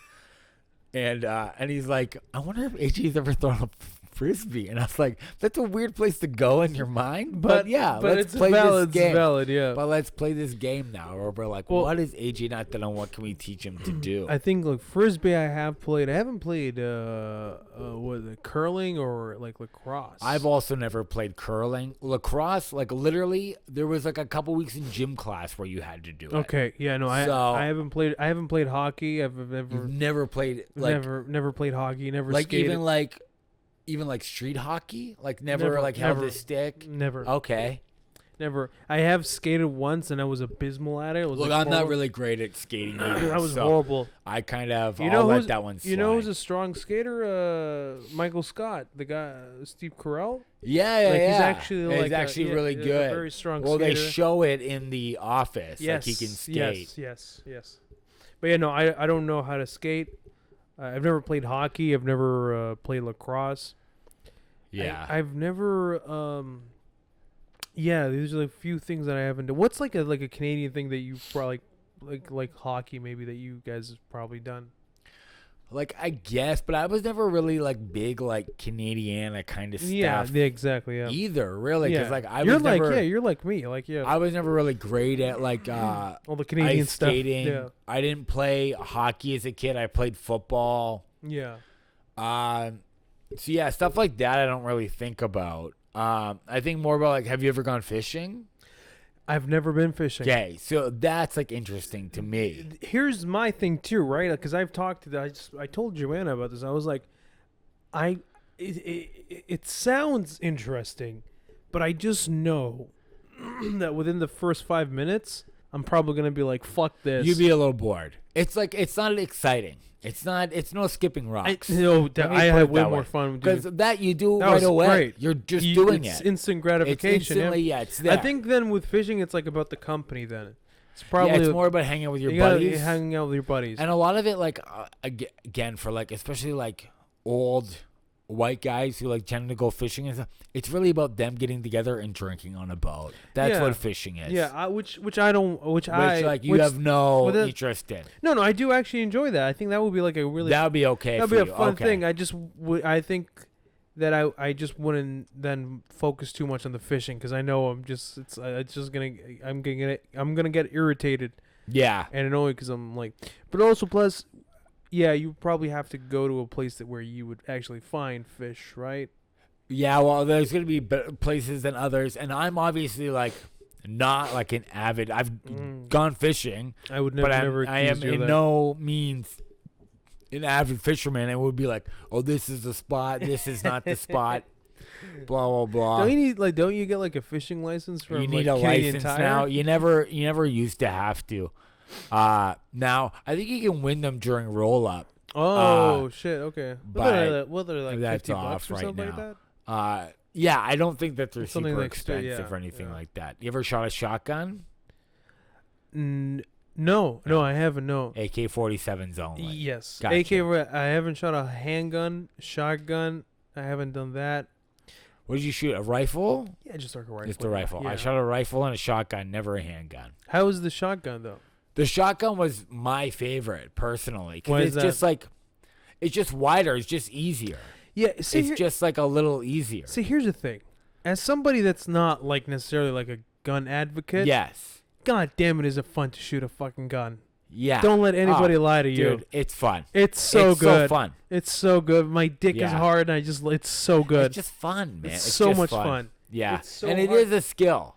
And he's like, I wonder if AJ's ever thrown a frisbee. And I was like, that's a weird place to go in your mind. But yeah, but let's it's play valid. this game. It's valid, yeah. But let's play this game now, where we're like, Well- what is AJ not done, and what can we teach him to do? I think like frisbee, I have played. I haven't played what is it, curling or like lacrosse. I've also never played curling. Lacrosse, like literally, there was like a couple weeks in gym class where you had to do it. Okay, yeah, no, So- I haven't played. I haven't played hockey. I've You've never never played like never played hockey. Never like skated. even like street hockey, like never Never, like held never. a stick. Never. Okay, Never. I have skated once, and I was abysmal at it. It was Look, like I'm not horrible. really great at skating either. That was so horrible. I kind of, You know I'll who's let that one slide. You know who's a strong skater? Michael Scott, the guy, Steve Carell. Yeah. He's actually he's actually really a good. very strong well, skater. they show it in The Office. Yes, Like he can skate. Yes. But yeah, no, I don't know how to skate. I've never played hockey. I've never played lacrosse. Yeah. I've never. Yeah, these are a few things that I haven't done. What's like a Canadian thing that you probably like hockey maybe that you guys have probably done? Like, I guess, but I was never really like big like Canadiana kind of stuff. Yeah, exactly. Yeah. Either really, because like I you're was like never. you're like me. Like I was never really great at like all the Canadian ice stuff. skating. Yeah. I didn't play hockey as a kid. I played football. Yeah. So yeah, stuff like that I don't really think about. I think more about like, have you ever gone fishing? I've never been fishing. Okay, so that's like interesting to me. Here's my thing too, right? Because I've talked to I told Joanna about this. I was like, it sounds interesting, but I just know that within the first 5 minutes, I'm probably gonna be like, fuck this. You'd be a little bored. It's like, it's not exciting. It's no skipping rocks. I had way more fun because that you do that right was away. Great. You're just doing it's it. Instant gratification. It's instantly, it's there. I think then with fishing, it's like about the company. Then it's probably it's more about hanging out with your gotta buddies. be hanging out with your buddies. And a lot of it, like again, for like especially like old white guys who like tend to go fishing and stuff, it's really about them getting together and drinking on a boat. That's what fishing is. Yeah, which I don't, which you have no well, interest in. No, I do actually enjoy that. I think that would be like a really that would be okay. That'd for be a you. fun Okay. thing. I think that I just wouldn't then focus too much on the fishing because I know I'm gonna get irritated Yeah. and annoyed because I'm like, but also plus. Yeah, you probably have to go to a place where you would actually find fish, right? Yeah, well, there's going to be places than others, and I'm obviously like not like an avid. I've gone fishing. I would never. I am in no means an avid fisherman. And would be like, oh, this is the spot. This is not the spot. Blah blah blah. Don't you get like a fishing license from? You need like a Canadian license Tire? now. You never used to have to. Now I think you can win them during roll up. Oh shit! Okay. But What are like that's $50 off or right something now. like that? Yeah, I don't think that they're Something super like expensive or anything like that. You ever shot a shotgun? No, I haven't. No. AK-47s only. Yes. Gotcha. I haven't shot a handgun, shotgun. I haven't done that. What did you shoot? A rifle? Yeah, just like a rifle. Just a rifle. Yeah. I shot a rifle and a shotgun, never a handgun. How was the shotgun though? The shotgun was my favorite personally Why because is it's that? just like, it's just wider. It's just easier. Yeah, It's just like a little easier. See, here's the thing. As somebody that's not like necessarily like a gun advocate, Yes. God damn it, is it fun to shoot a fucking gun? Yeah. Don't let anybody lie to you. Dude, it's fun. It's so It's good. so fun. It's so good. My dick is Yeah. hard, and it's so good. It's just fun, man. It's It's so just much fun. Yeah. It's so and it hard. is a skill.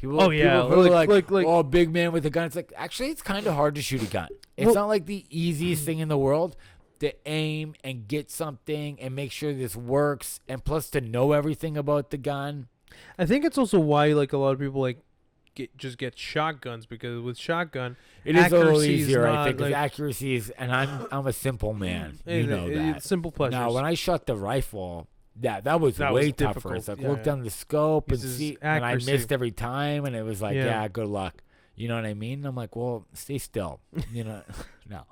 People, Oh, yeah. People who are Like- oh, big man with a gun. It's like, actually, it's kind of hard to shoot a gun. It's Well- not like the easiest thing in the world to aim and get something and make sure this works. And plus to know everything about the gun. I think it's also why like a lot of people like get shotguns because with shotgun It is a little accuracy is easier, I not, think, because like- accuracy is, and I'm a simple man. You know that. It's simple pleasures. Now, when I shot the rifle, that was That way was tougher. difficult. It's like Yeah, look yeah. down the scope and Uses see, and I accuracy. missed every time, and it was like, Yeah. yeah, good luck. You know what I mean? I'm like, well, stay still. You know, no.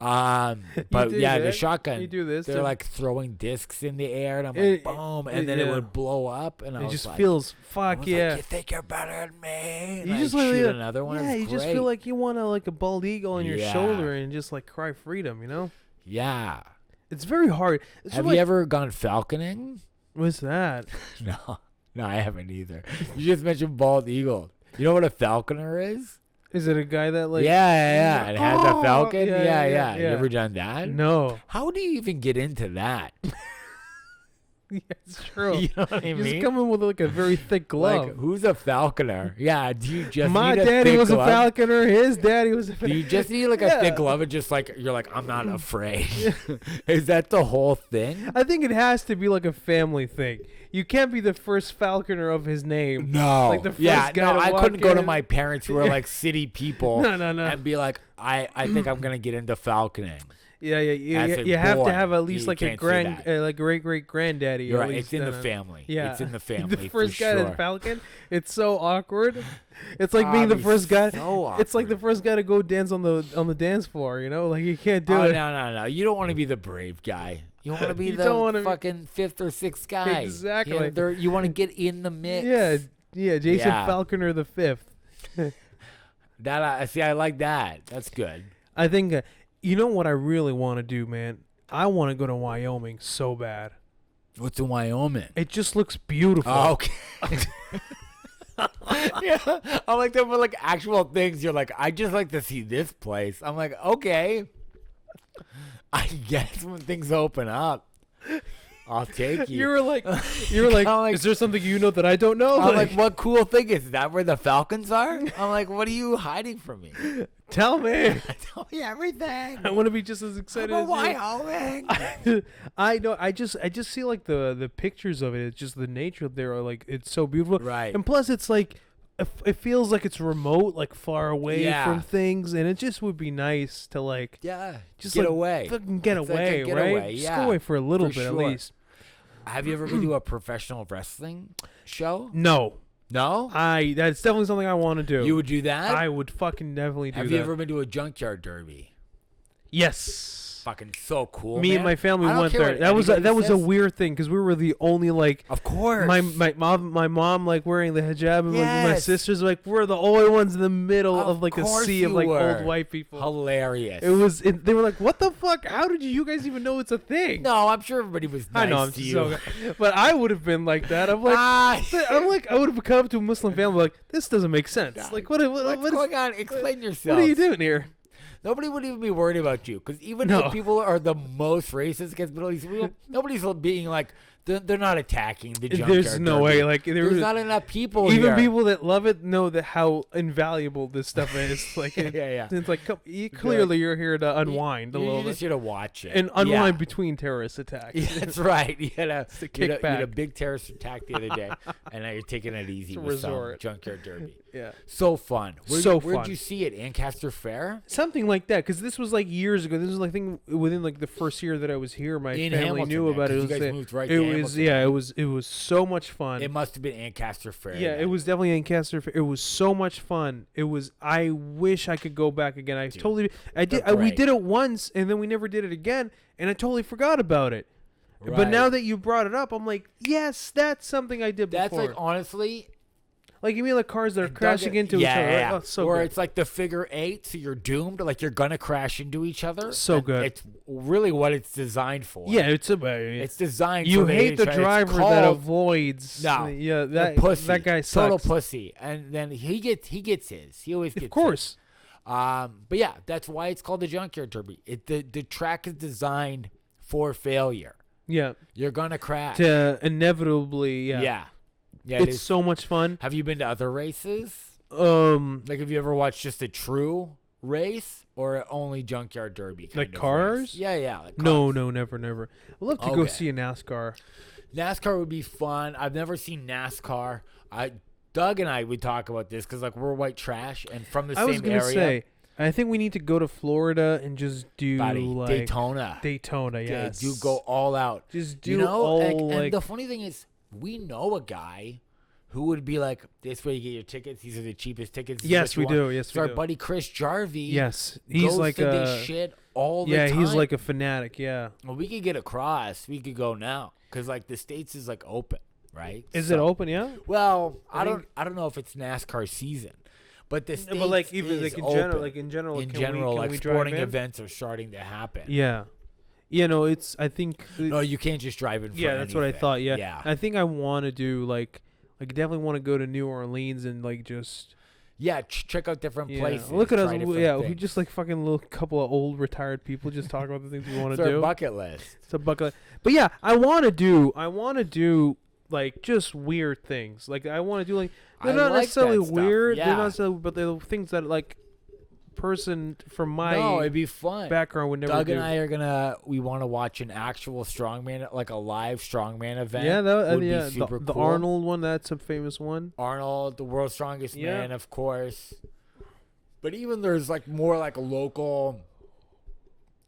But do yeah, the that? shotgun. You do this, They're too? like throwing discs in the air, and I'm It- like, boom, and then it yeah. would blow up, and I It was just like, feels I fuck was yeah. like, you think you're better than me? And You I just shoot like another one. Yeah, It's you just great. feel like you want to like a bald eagle on your Yeah. shoulder and just like cry freedom. You know, yeah. it's very hard. It's Have like, you ever gone falconing? What's that? No, I haven't either. You just mentioned bald eagle. You know what a falconer is? Is it a guy that like? yeah. It has a Oh, falcon. yeah. You ever done that? No. How do you even get into that? Yeah, it's true. You know what I You mean? just come in with like a very thick glove. Like, who's a falconer? Yeah, do you just My need a daddy thick was glove? a falconer. His daddy was a Do falconer. you just need like a thick glove and just like you're like, I'm not afraid? Is that the whole thing? I think it has to be like a family thing. You can't be the first falconer of his name. No. Like the first yeah, guy no, to I walk couldn't go to in. my parents who are like city people No. and be like, I think I'm gonna get into falconing. Yeah. As a You have boy, to have at least you like a can't say that. like great granddaddy. You're at right. least, It's in the then. family. Yeah, It's in the family. The first for guy sure. to falcon. It's so awkward. It's like being the first guy. So It's like the awkward. first guy to go dance on the dance floor. You know, like you can't do Oh, it. no. You don't want to be the brave guy. You want to be You don't the wanna be- fucking fifth or sixth guy. Exactly. You want to get in the mix. Yeah. Jason Yeah. Falconer the fifth. That I like that. That's good. I think. You know what I really want to do, man? I want to go to Wyoming so bad. What's in Wyoming? It just looks beautiful. Oh, okay. Yeah, I like them for like actual things. You're like, I just like to see this place. I'm like, okay. I guess when things open up, I'll take you. You were like, like- is there something you know that I don't know? I'm like, what cool thing is that? Where the Falcons are? I'm like, what are you hiding from me? tell me. Tell me everything. I want to be just as excited I'm a as Wyoming. you. I know. I just see like the pictures of it. It's just the nature there. Are like it's so beautiful. Right. And plus, it's like it feels like it's remote, like far away Yeah. from things, and it just would be nice to like Yeah. just get like, away. fucking get It's like a away, right? getaway, Just yeah, go away for a little for bit sure. at least. Have you ever been to a professional wrestling show? No, No. that's definitely something I want to do. You would do that? I would fucking definitely do Have that. you ever been to a junkyard derby? Yes. Fucking so cool. Me man. and my family I don't went care there. what That was anybody a says. weird thing because we were the only like Of course. my mom like wearing the hijab and like, my Yes. sisters like we're the only ones in the middle of like a course sea of you like were. old white people. Hilarious. They were like, what the fuck? How did you guys even know it's a thing? No, I'm sure everybody was nice I know, I'm to so you. but I would have been like that. I'm like, I would have come up to a Muslim family like, this doesn't make sense. God, Like, What's what going on? Explain yourself. are you doing here? Nobody would even be worried about you because even No. if people are the most racist against Middle East people, nobody's being like they're not attacking the junkyard. There's no derby. way. Like, There's not enough people even here. people that love it know that how invaluable this stuff is. Like, Yeah. It's like clearly you're here to unwind a You're little just bit here to watch it and unwind Yeah. between terrorist attacks. Yeah, that's right. You had a kick you had a back. big terrorist attack the other day, and now you're taking it easy It's a with some resort. junkyard derby. Yeah, So fun. So Where'd fun. you see it? Ancaster Fair? something like that. Because this was like years ago. This was like thing within like the first year that I was here. My In family Hamilton, knew then, about it. 'cause It you was guys moved right it to was Hamilton. it was so much fun. It must have been Ancaster Fair. Yeah, then. it was definitely in Castor. It was so much fun. It was. I wish I could go back again. I totally. I did. they're We great. did it once, and then we never did it again, and I totally forgot about it. But Right. now that you brought it up, I'm like, yes, that's something I did That's before. like honestly. Like you mean like cars that are And crashing Doug- into each other? Right? Oh, so or good. it's like the figure eight, so you're doomed. Like you're gonna crash into each other. So And good. It's really what it's designed for. Yeah, it's a. It's designed. You so they hate the didn't try- it's driver that called avoids. No, Yeah, the pussy. that guy Total sucks. pussy. And then he gets his. He always gets. Of course. His. But yeah, that's why it's called the junkyard derby. The track is designed for failure. Yeah. You're gonna crash. To inevitably. Yeah. Yeah. Yeah. It It's is. so much fun. Have you been to other races? Like Have you ever watched just a true race or only junkyard derby? Like kind of cars? race? Yeah. Like no, cars. no, never. I'd love to go Okay. see a NASCAR. NASCAR would be fun. I've never seen NASCAR. Doug and I would talk about this because like we're white trash and from the I was same gonna area. say, I think we need to go to Florida and just do Buddy, like Daytona. Daytona, Yeah, yes. do go all out. Just do You know, all and like the funny thing is, we know a guy who would be like, "This way you get your tickets. These are the cheapest tickets." This is yes, what we you do. want." Yes, It's we our do. buddy Chris Jarvie. Yes, he's goes like to this a shit all the yeah. time. He's like a fanatic. Yeah. Well, we could get across. We could go now because like the states is like open, right? Is So- it open? Yeah. Well, I I think- don't know if it's NASCAR season, but the states But like even is like in open. general, in can general, we like drive sporting in? events are starting to happen. Yeah. You know, it's. I think. No, you can't just drive in. For Yeah, that's what I anything. thought. Yeah. Yeah. I think I want to do like definitely want to go to New Orleans and like just Yeah, check out different places. Look at us. try different Yeah, we things. just like fucking little couple of old retired people just talk about the things we want It's to our do. bucket list. It's a bucket. But yeah, I want to do like just weird things. Like I want to do like they're I not like necessarily that stuff, weird. yeah. They're not necessarily, but they're things that like person from my No, it'd be fun. background would never Doug do. and I we want to watch an actual strongman, like a live strongman event. Yeah, would yeah, be super the cool. Arnold one, that's a famous one. Arnold, the world's strongest Yeah. man, of course. But even there's like more like local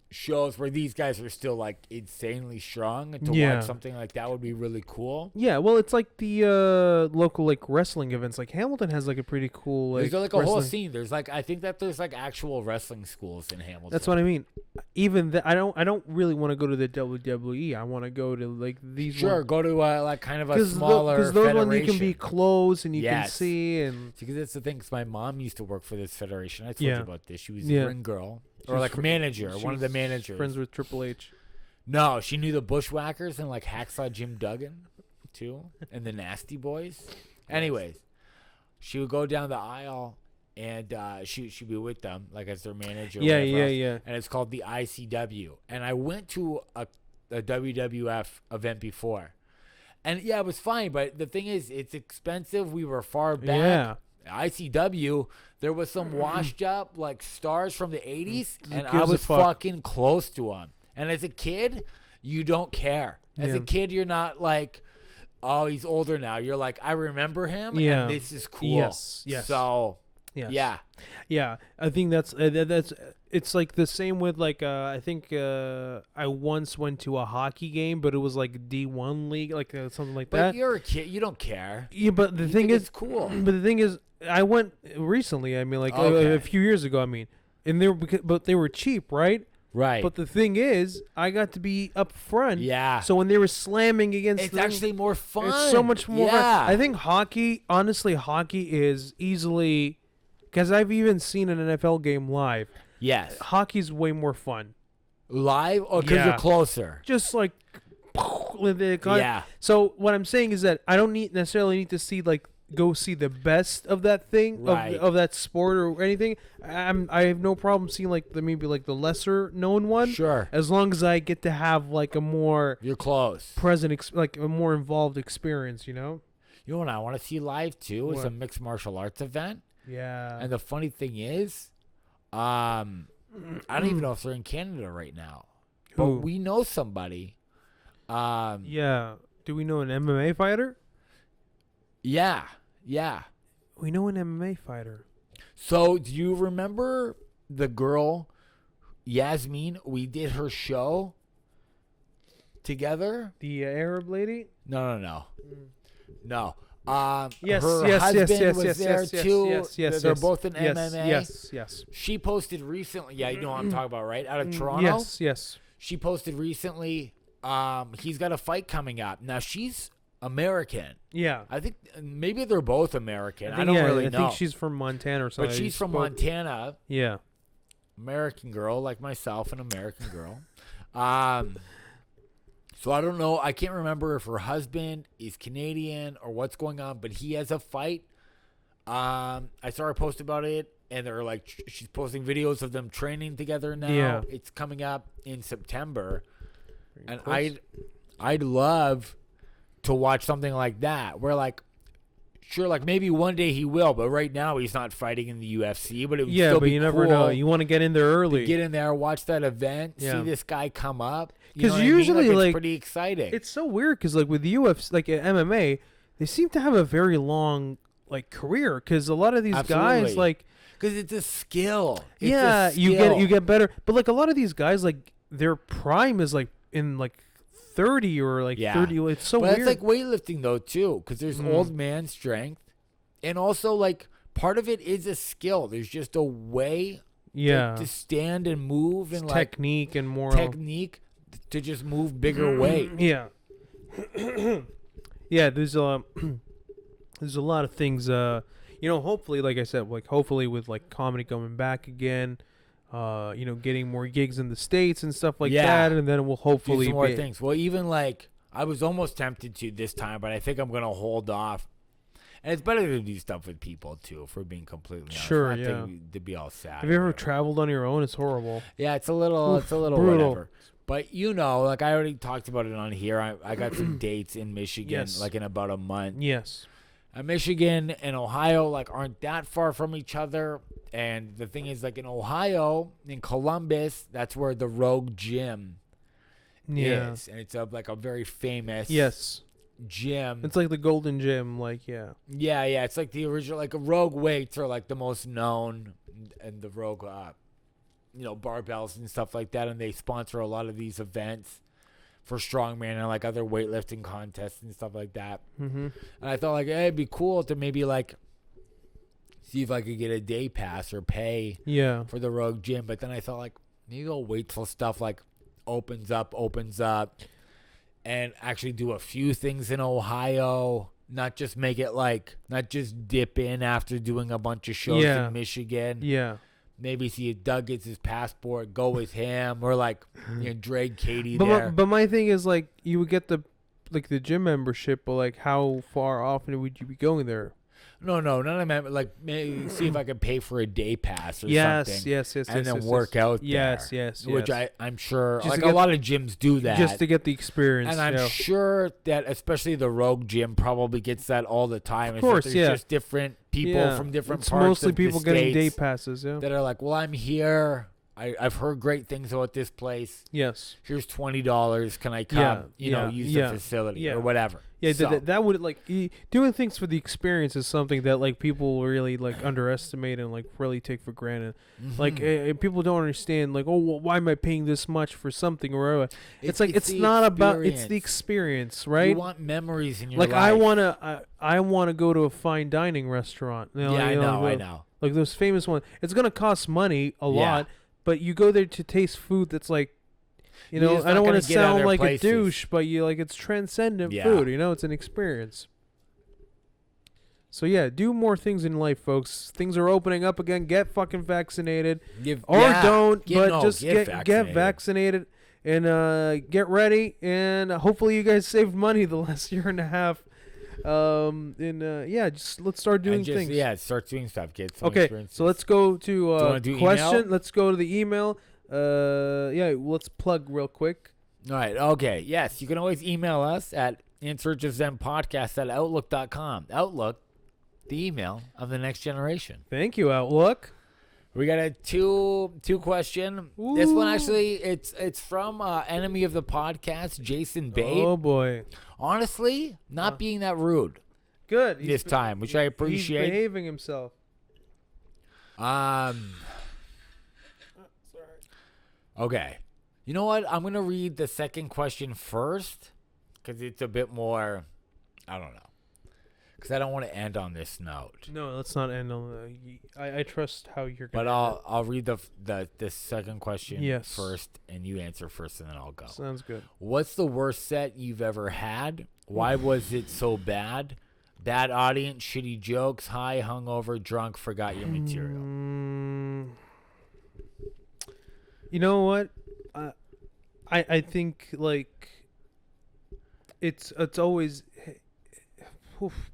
shows where these guys are still like insanely strong, and to Yeah. watch something like that would be really cool. Yeah, well, it's like the local like wrestling events. Like Hamilton has like a pretty cool like. There's like a whole wrestling- scene. There's like I think that there's like actual wrestling schools in Hamilton. That's what I mean. Even I don't really want to go to the WWE. I want to go to like these. Sure, go to like kind of a Because smaller those ones you can federation. be close and you can Yes. see and. Because that's the thing. 'Cause my mom used to work for this federation. I told Yeah. you about this. She was Yeah. a ring girl She or was like fr- manager, she one of the was managers. Friends with Triple H. No, she knew the Bushwhackers and like Hacksaw Jim Duggan too, and the Nasty Boys. Anyways, she would go down the aisle and she'd be with them like as their manager. or Yeah, whatever yeah, else, yeah. And it's called the ICW. And I went to a WWF event before, and yeah, it was fine. But the thing is, it's expensive. We were far back. Yeah. ICW, there was some washed up like stars from the 80s, and I gives a was fuck? fucking close to them. And as a kid, you don't care. As Yeah. a kid, you're not like, oh, he's older now. You're like, I remember him, Yeah. and this is cool. Yes, yes. So, Yes. yeah. Yeah, I think that's it's like the same with like I think I once went to a hockey game, but it was like D1 league, like something like But that. you're a kid. You don't care. Yeah, but the You thing think is, it's cool. But the thing is, I went recently. I mean, like Okay. a few years ago. I mean, and but they were cheap, right? Right. But the thing is, I got to be up front. Yeah. So when they were slamming against, It's the ring, actually more fun. it's so much more. fun. Yeah. I think hockey, honestly, hockey is easily, because I've even seen an NFL game live. Yes. Hockey's way more fun. Live or because Yeah. you're closer. Just like, Yeah. So what I'm saying is that I don't necessarily need to see like go see the best of that thing Right. of that sport or anything. I have no problem seeing like maybe like the lesser known one. Sure. As long as I get to have like a more You're close. present, like a more involved experience, you know? You know what I want to see live too? It's a What? mixed martial arts event. Yeah. And the funny thing is, I don't even know if they're in Canada right now. But Who? we know somebody. Yeah. Do we know an MMA fighter? Yeah. We know an MMA fighter. So do you remember the girl, Yasmin? We did her show together. The Arab lady? No. Yes, her yes, husband yes, was yes, there yes, too. yes, yes, They're yes. both in Yes, MMA. yes. She posted recently. Yeah, you know what I'm talking about, right? Out of Toronto. Yes. She posted recently. He's got a fight coming up. Now she's American. Yeah. I think maybe they're both American. I think, don't yeah, really I know. think she's from Montana or something. But she's from Montana. Yeah. American girl, like myself, an American girl. So I don't know. I can't remember if her husband is Canadian or what's going on, but he has a fight. I saw her post about it, and they're like, she's posting videos of them training together now. Yeah. It's coming up in September, and close. I'd love to watch something like that. Where like, sure, like maybe one day he will, but right now he's not fighting in the UFC. But it would Yeah, still but be you never cool know. You want to get in there early. get in there, watch that event, Yeah. see this guy come up. 'Cause what I usually, mean? It's like, pretty exciting. It's so weird because like with the UFC, like at MMA, they seem to have a very long like career because a lot of these guys Absolutely. like Because it's a skill. It's yeah, a skill. you get better. But like a lot of these guys, like their prime is like in like 30 or like Yeah. 30. It's so But weird. it's like weightlifting though too, because there's old man strength, and also like part of it is a skill. There's just a way yeah, to stand and move and like technique and more technique to just move bigger weight. Yeah. Yeah, there's there's a lot of things hopefully like I said, like hopefully with like comedy coming back again, getting more gigs in the States and stuff like Yeah. that, and then we'll Do hopefully some more be, things. Well, even like I was almost tempted to this time, but I think I'm gonna hold off. And it's better to do stuff with people too, if we're being completely honest. Sure, Not yeah. to be all sad. Have you ever whatever. traveled on your own? It's horrible. Yeah, it's a little brutal. whatever. But like I already talked about it on here. I got some dates in Michigan, Yes. like in about a month. Yes. Michigan and Ohio like aren't that far from each other. And the thing is, like in Ohio, in Columbus, that's where the Rogue Gym Yeah. is, and it's like a very famous Yes. gym. It's like the Golden Gym, like yeah. Yeah, it's like the original, like a Rogue weights are like the most known, and the Rogue, barbells and stuff like that, and they sponsor a lot of these events for strongman and like other weightlifting contests and stuff like that. Mm-hmm. And I thought like, hey, it'd be cool to maybe like see if I could get a day pass or pay Yeah. for the Rogue Gym, but then I thought like maybe I'll wait till stuff like opens up, and actually do a few things in Ohio. Not just dip in after doing a bunch of shows in Michigan. Yeah. Maybe see if Doug gets his passport, go with him, or like drag Katie there. But my thing is like you would get the gym membership, but like how far often would you be going there? No, none of them. Like maybe see if I could pay for a day pass or Yes, something. yes, and then work out there. Yes. Which I'm sure Just like to a get- lot of gyms do that. Just to get the experience. And I'm sure that especially the Rogue Gym probably gets that all the time. Of course, There's yeah. just different people from different it's parts mostly of people the getting day States passes. Yeah. that are like, well, I'm here. I've heard great things about this place. Yes. Here's $20. Can I come? Use the facility or whatever. Yeah, So, that would doing things for the experience is something that like people really like underestimate and like really take for granted. Like people don't understand like, oh, well, why am I paying this much for something or whatever? It's not about it's the experience, right? You want memories in your like life. I wanna go to a fine dining restaurant. I know. Like those famous ones. It's gonna cost money a lot, but you go there to taste food that's like. I don't want to sound like a douche, but it's transcendent food. It's an experience. So yeah, do more things in life, folks. Things are opening up again. Get fucking vaccinated, just get vaccinated and get ready. And hopefully you guys saved money the last year and a half. Just let's start doing things. Yeah, start doing stuff. Get some experiences. So let's go to question. Email? Let's go to the email. Let's plug real quick. All right. Okay. Yes, you can always email us at insearchofzenpodcast@outlook.com. Outlook, the email of the next generation. Thank you, Outlook. We got a two question. Ooh. This one actually it's from enemy of the podcast, Jason Bate. Oh boy. Honestly, not being that rude Good. this time, which I appreciate. He's behaving himself. Okay. You know what? I'm going to read the second question first because it's a bit more, I don't know. Because I don't want to end on this note. No, let's not end on I trust how you're going to. But I'll read the second question first, and you answer first, and then I'll go. Sounds good. What's the worst set you've ever had? Why was it so bad? Bad audience, shitty jokes, high, hungover, drunk, forgot your material. You know what? I think like it's always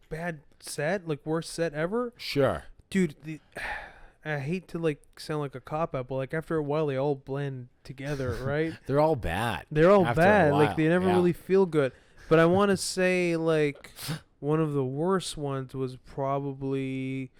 bad set, like worst set ever. Sure, dude. I hate to like sound like a cop out, but like after a while they all blend together, right? They're all bad. They're all bad. Like they never really feel good. But I want to say like one of the worst ones was probably.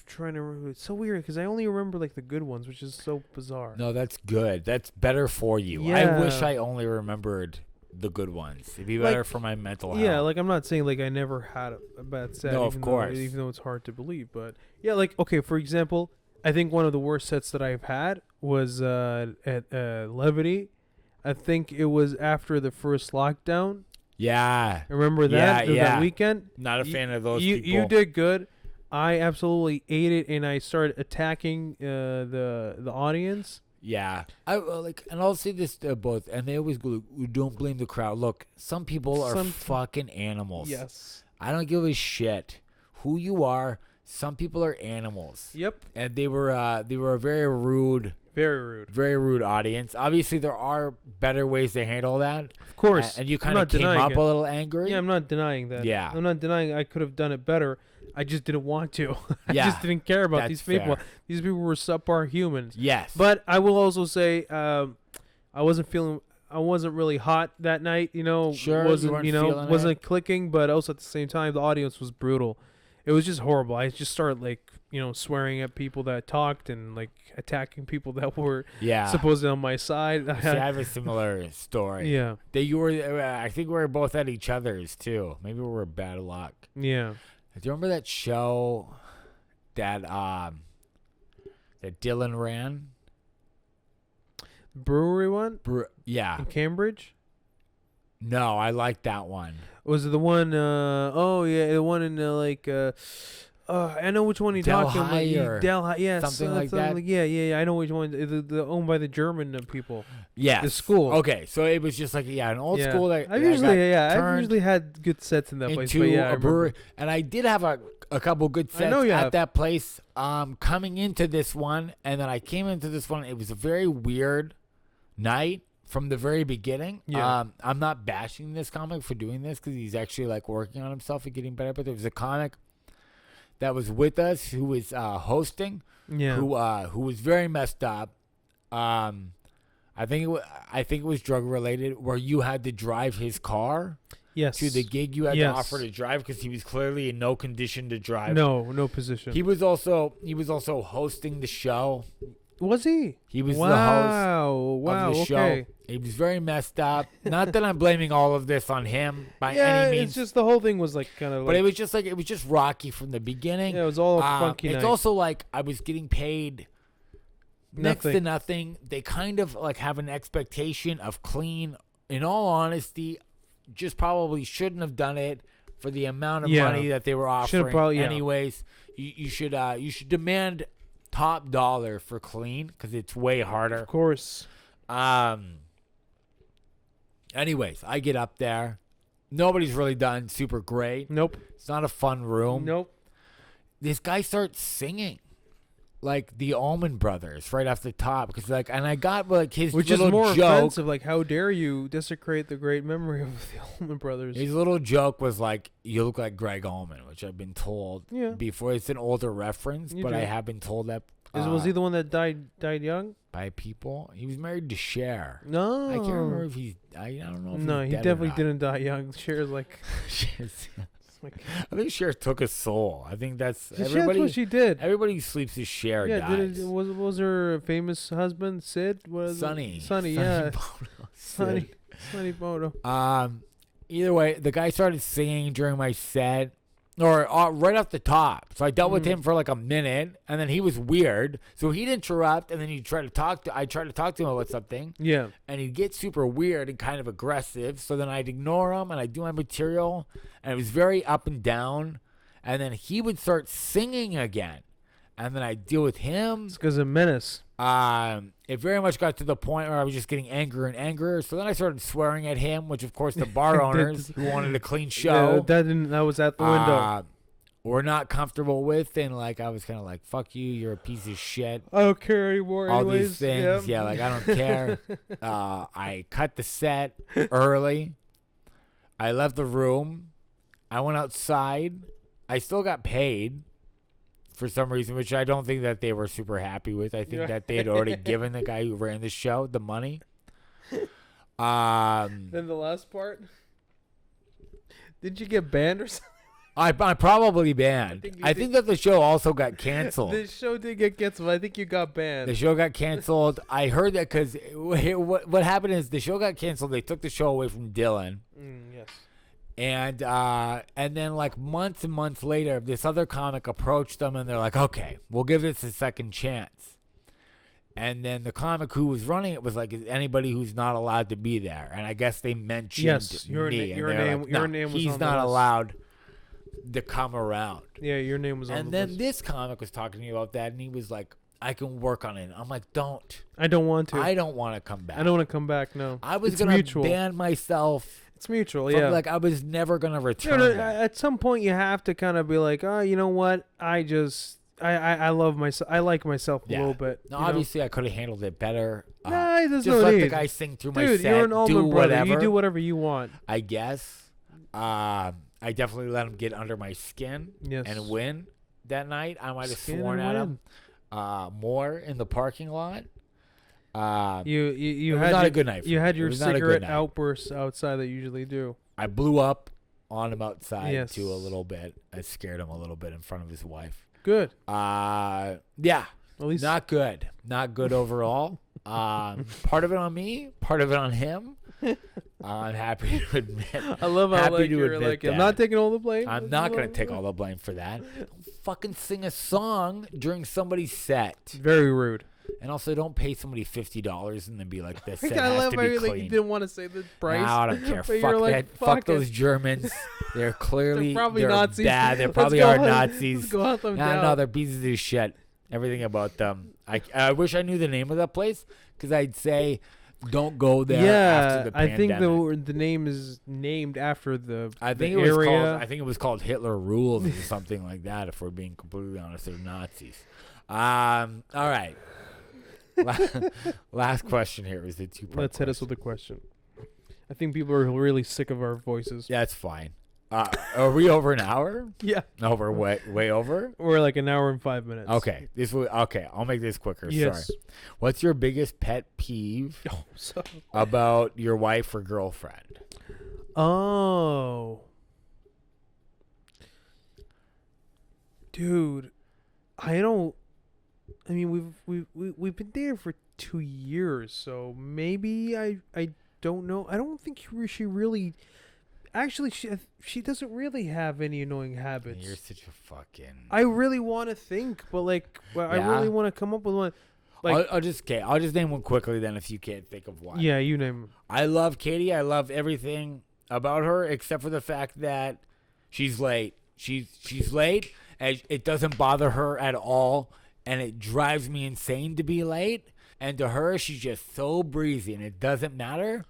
Trying to remember. It's so weird because I only remember like the good ones, which is so bizarre. No, that's good. That's better for you. Yeah. I wish I only remembered the good ones. It'd be better for my mental health. Yeah, like I'm not saying like I never had a bad set. No, of course. Even though it's hard to believe, but yeah, like okay, for example, I think one of the worst sets that I've had was at Levity. I think it was after the first lockdown. Yeah. Remember that? That weekend? Not a fan of those people. You did good. I absolutely ate it, and I started attacking the audience. Yeah, and I'll say this to both, and they always go, "Don't blame the crowd." Look, some people are fucking animals. Yes, I don't give a shit who you are. some people are animals. Yep. And they were a very rude. Very rude. Very rude audience. Obviously, there are better ways to handle that. Of course. And you kind of came up a little angry. Yeah, I'm not denying that. Yeah. I'm not denying I could have done it better. I just didn't want to. I Yeah, just didn't care about these people. fair. These people were subpar humans. Yes. But I will also say I wasn't really hot that night, Sure, you wasn't, weren't feeling wasn't clicking, but also at the same time the audience was brutal. It was just horrible. I just started swearing at people that talked and attacking people that were supposedly on my side. See, I have a similar story. Yeah. I think we were both at each other's too. Maybe we were bad luck. Yeah. Do you remember that show that Dylan ran? Brewery one? Yeah. In Cambridge? No, I like that one. Was it the one the one in I know which one you're talking about. Delhi, yeah, something like that. Yeah. I know which one. The owned by the German people. Yeah, the school. Okay, so it was just an old school that I've usually had good sets in that place. But yeah, a brewery, and I did have a couple good sets at that place. Coming into this one, and then I came into this one. It was a very weird night from the very beginning. Yeah. I'm not bashing this comic for doing this because he's actually working on himself and getting better. But there was a comic that was with us who was hosting, who was very messed up. I think it was drug related, where you had to drive his car. Yes. To the gig, you had to offer to drive because he was clearly in no condition to drive. No position. He was also hosting the show. Was he? He was the host of the show. Okay. He was very messed up. Not that I'm blaming all of this on him by any means. It's just the whole thing was kind of. But it was just rocky from the beginning. Yeah, it was all funky. It's also I was getting paid next to nothing. They kind of have an expectation of clean. In all honesty, just probably shouldn't have done it for the amount of money that they were offering. Anyways, you should demand top dollar for clean because it's way harder. Of course. Anyways, I get up there. Nobody's really done super great. Nope. It's not a fun room. Nope. This guy starts singing the Allman Brothers right off the top because and I got his which little is more joke. Offensive. How dare you desecrate the great memory of the Allman Brothers? His little joke was you look like Greg Allman, which I've been told before. It's an older reference, but I have been told that. Was he the one that died young? By people. He was married to Cher. No. I can't remember if he's. I don't know if no, he's he dead definitely or not. didn't die young. Cher's I think Cher took a soul. I think that's everybody. That's what she did. Everybody who sleeps with Cher dies. Was her famous husband Sid? Sonny. Yeah. Sonny Bono. Either way, the guy started singing during my set. Or right off the top. So I dealt with him for a minute, and then he was weird. So he'd interrupt, and then I tried to talk to him about something. Yeah. And he'd get super weird and kind of aggressive. So then I'd ignore him, and I'd do my material. And it was very up and down. And then he would start singing again. And then I'd deal with him. It's because of Menace. It very much got to the point where I was just getting angrier and angrier. So then I started swearing at him, which of course the bar owners who wanted a clean show. That was at the window. Were not comfortable with, and I was kind of fuck you, you're a piece of shit. I don't care anymore. All anyways. these things, I don't care. I cut the set early. I left the room. I went outside. I still got paid. For some reason, which I don't think that they were super happy with. I think that they had already given the guy who ran the show the money. Then the last part. Did you get banned or something? I probably banned. I think that the show also got canceled. The show did get canceled. I think you got banned. The show got canceled. I heard that because what happened is the show got canceled. They took the show away from Dylan. Yes. And then months and months later, this other comic approached them, and they're like, "Okay, we'll give this a second chance." And then the comic who was running it was is anybody who's not allowed to be there? And I guess they mentioned your me. Name was he's on not the list. allowed to come around. Yeah, your name was on and the list. And then this comic was talking to me about that, and he was like, "I can work on it." I'm like, "Don't." I don't want to. I don't want to come back. I don't want to come back. No. I was going to ban myself. It's mutual, From, yeah. like, I was never gonna return. No, that. at some point, you have to kind of be like, oh, you know what? I love myself. I like myself a little bit. No, obviously, I could have handled it better. Nah, there's just no let need. the guy sing through my Dude, set. you're an almond do brother. whatever. You do whatever you want. I guess. I definitely let him get under my skin and win that night. I might have sworn at him more in the parking lot. You it had was not a good night. You had your cigarette night. outbursts outside that you usually do. I blew up on him outside too a Yes. little bit. I scared him a little bit in front of his wife. Good. Yeah. At least Not good. Not good overall. Part of it on me, part of it on him. I'm happy to admit. I love how happy like to you're admit like, I'm that. not taking all the blame. I'm not going to take all the blame for that. Don't fucking sing a song during somebody's set. Very rude. And also, don't pay somebody $50 and then be like, this set I has love to how be you clean. didn't want to say the price. No, I don't care. But Fuck you're like, that. Fuck it. those Germans. They're clearly They're probably they're Nazis. bad. They Let's probably go are hunt- Nazis. Let's go hunt them No, down. they're pieces of shit. Everything about them. I wish I knew the name of that place because I'd say don't go there after the I pandemic. think the name is named after the I think the it was area. called. I think it was called Hitler Rules or something like that. If we're being completely honest, they're Nazis. All right. Last question here is the two-part. Let's hit us with a question. I think people are really sick of our voices. Yeah, it's fine. Are we over an hour? Yeah. No, we're way over. We're like an hour and 5 minutes. Okay, I'll make this quicker. Yes. Sorry. What's your biggest pet peeve So. about your wife or girlfriend? Oh. Dude, I mean, we've been there for 2 years, so maybe I don't know. I don't think she really. Actually, she doesn't really have any annoying habits. You're such a fucking. I really want to think, but I really want to come up with one. Like, I'll just name one quickly then if you can't think of one. yeah, you name. I love Katie. I love everything about her except for the fact that she's late. She's late, and it doesn't bother her at all, and it drives me insane to be late. And to her, she's just so breezy, and it doesn't matter.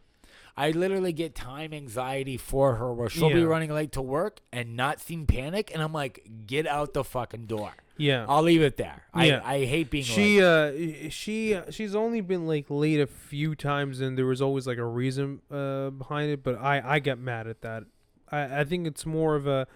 I literally get time anxiety for her where she'll be running late to work and not seem panic, and I'm like, get out the fucking door. Yeah. I'll leave it there. Yeah. I hate being late. She's only been like late a few times, and there was always like a reason behind it. But I get mad at that. I think it's more of a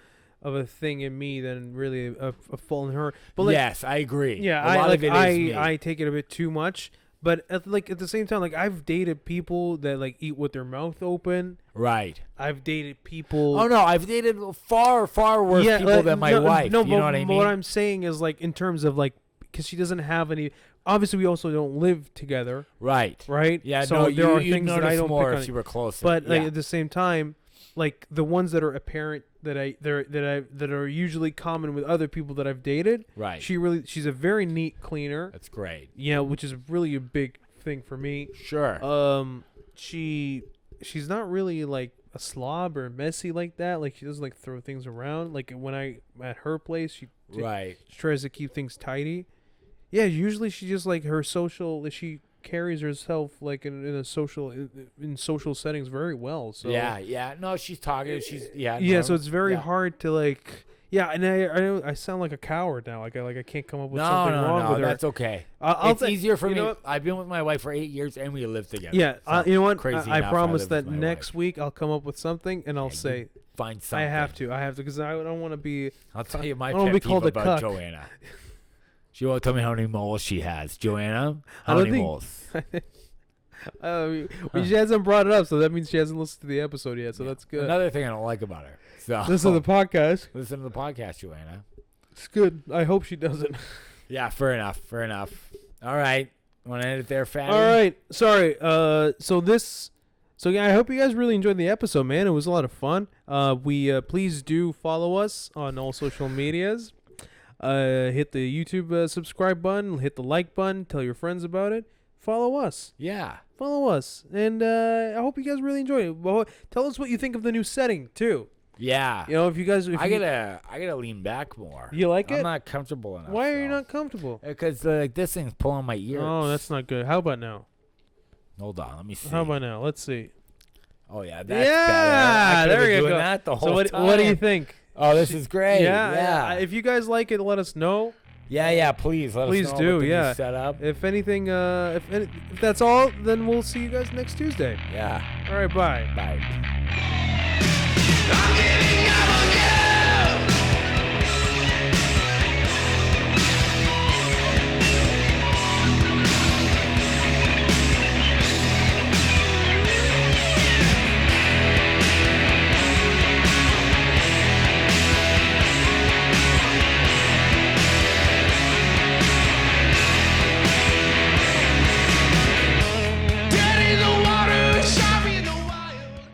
thing in me than really a fault in her. But like, yes, I agree. yeah, a lot of it is me. I take it a bit too much. But at the same time, like I've dated people that like eat with their mouth open. Right. I've dated people. Oh no, I've dated far worse people than my wife. No, you know what I mean? What I'm saying is like in terms of like because she doesn't have any. Obviously, we also don't live together. Right. Right. Yeah. So no, there are you'd things that I notice don't more pick if on. you were closer. But like yeah. at the same time, like the ones that are apparent that are usually common with other people that I've dated. Right. She's a very neat cleaner. That's great. Yeah, which is really a big thing for me. Sure. She's not really like a slob or messy like that. Like she doesn't like throw things around. Like when I at her place, she tries to keep things tidy. Yeah, usually she just like her social. She carries herself like in social settings very well. So yeah. No, she's talkative. She's yeah. No, So it's very hard to like. Yeah, and I sound like a coward now. Like I can't come up with something wrong with her. That's okay. It's easier for me. Know I've been with my wife for 8 years, and we live together. Yeah, So you know what? crazy I enough, promise live that with my next wife. week I'll come up with something, and I'll say Find something. I have to because I don't want to be. I'll tell you my I don't wanna pet be called peeve a about cuck. Joanna. She won't tell me how many moles she has. Joanna, I how don't many think- moles? She hasn't brought it up, so that means she hasn't listened to the episode yet. So that's good. Another thing I don't like about her. So Listen to the podcast. listen to the podcast, Joanna. It's good. I hope she doesn't. Yeah, fair enough. All right. Want to end it there, Fatty? All right. Sorry. So yeah, I hope you guys really enjoyed the episode, man. It was a lot of fun. Please do follow us on all social medias. Hit the YouTube subscribe button. Hit the like button. Tell your friends about it. Follow us. Yeah. Follow us. And I hope you guys really enjoy it. Well, tell us what you think of the new setting too. Yeah. You know, if you guys, I gotta lean back more. You like it? I'm not comfortable enough. Why are you not comfortable? Because like this thing's pulling my ears. Oh, that's not good. How about now? Hold on, let me see. How about now? Let's see. Oh yeah, that's yeah, better. I there been you doing go. that the whole So time. what do you think? Oh, this is great. Yeah. If you guys like it, let us know. Yeah. Please let Please us know do. what the new Yeah. setup. If anything, if that's all, then we'll see you guys next Tuesday. Yeah. All right. Bye. Bye.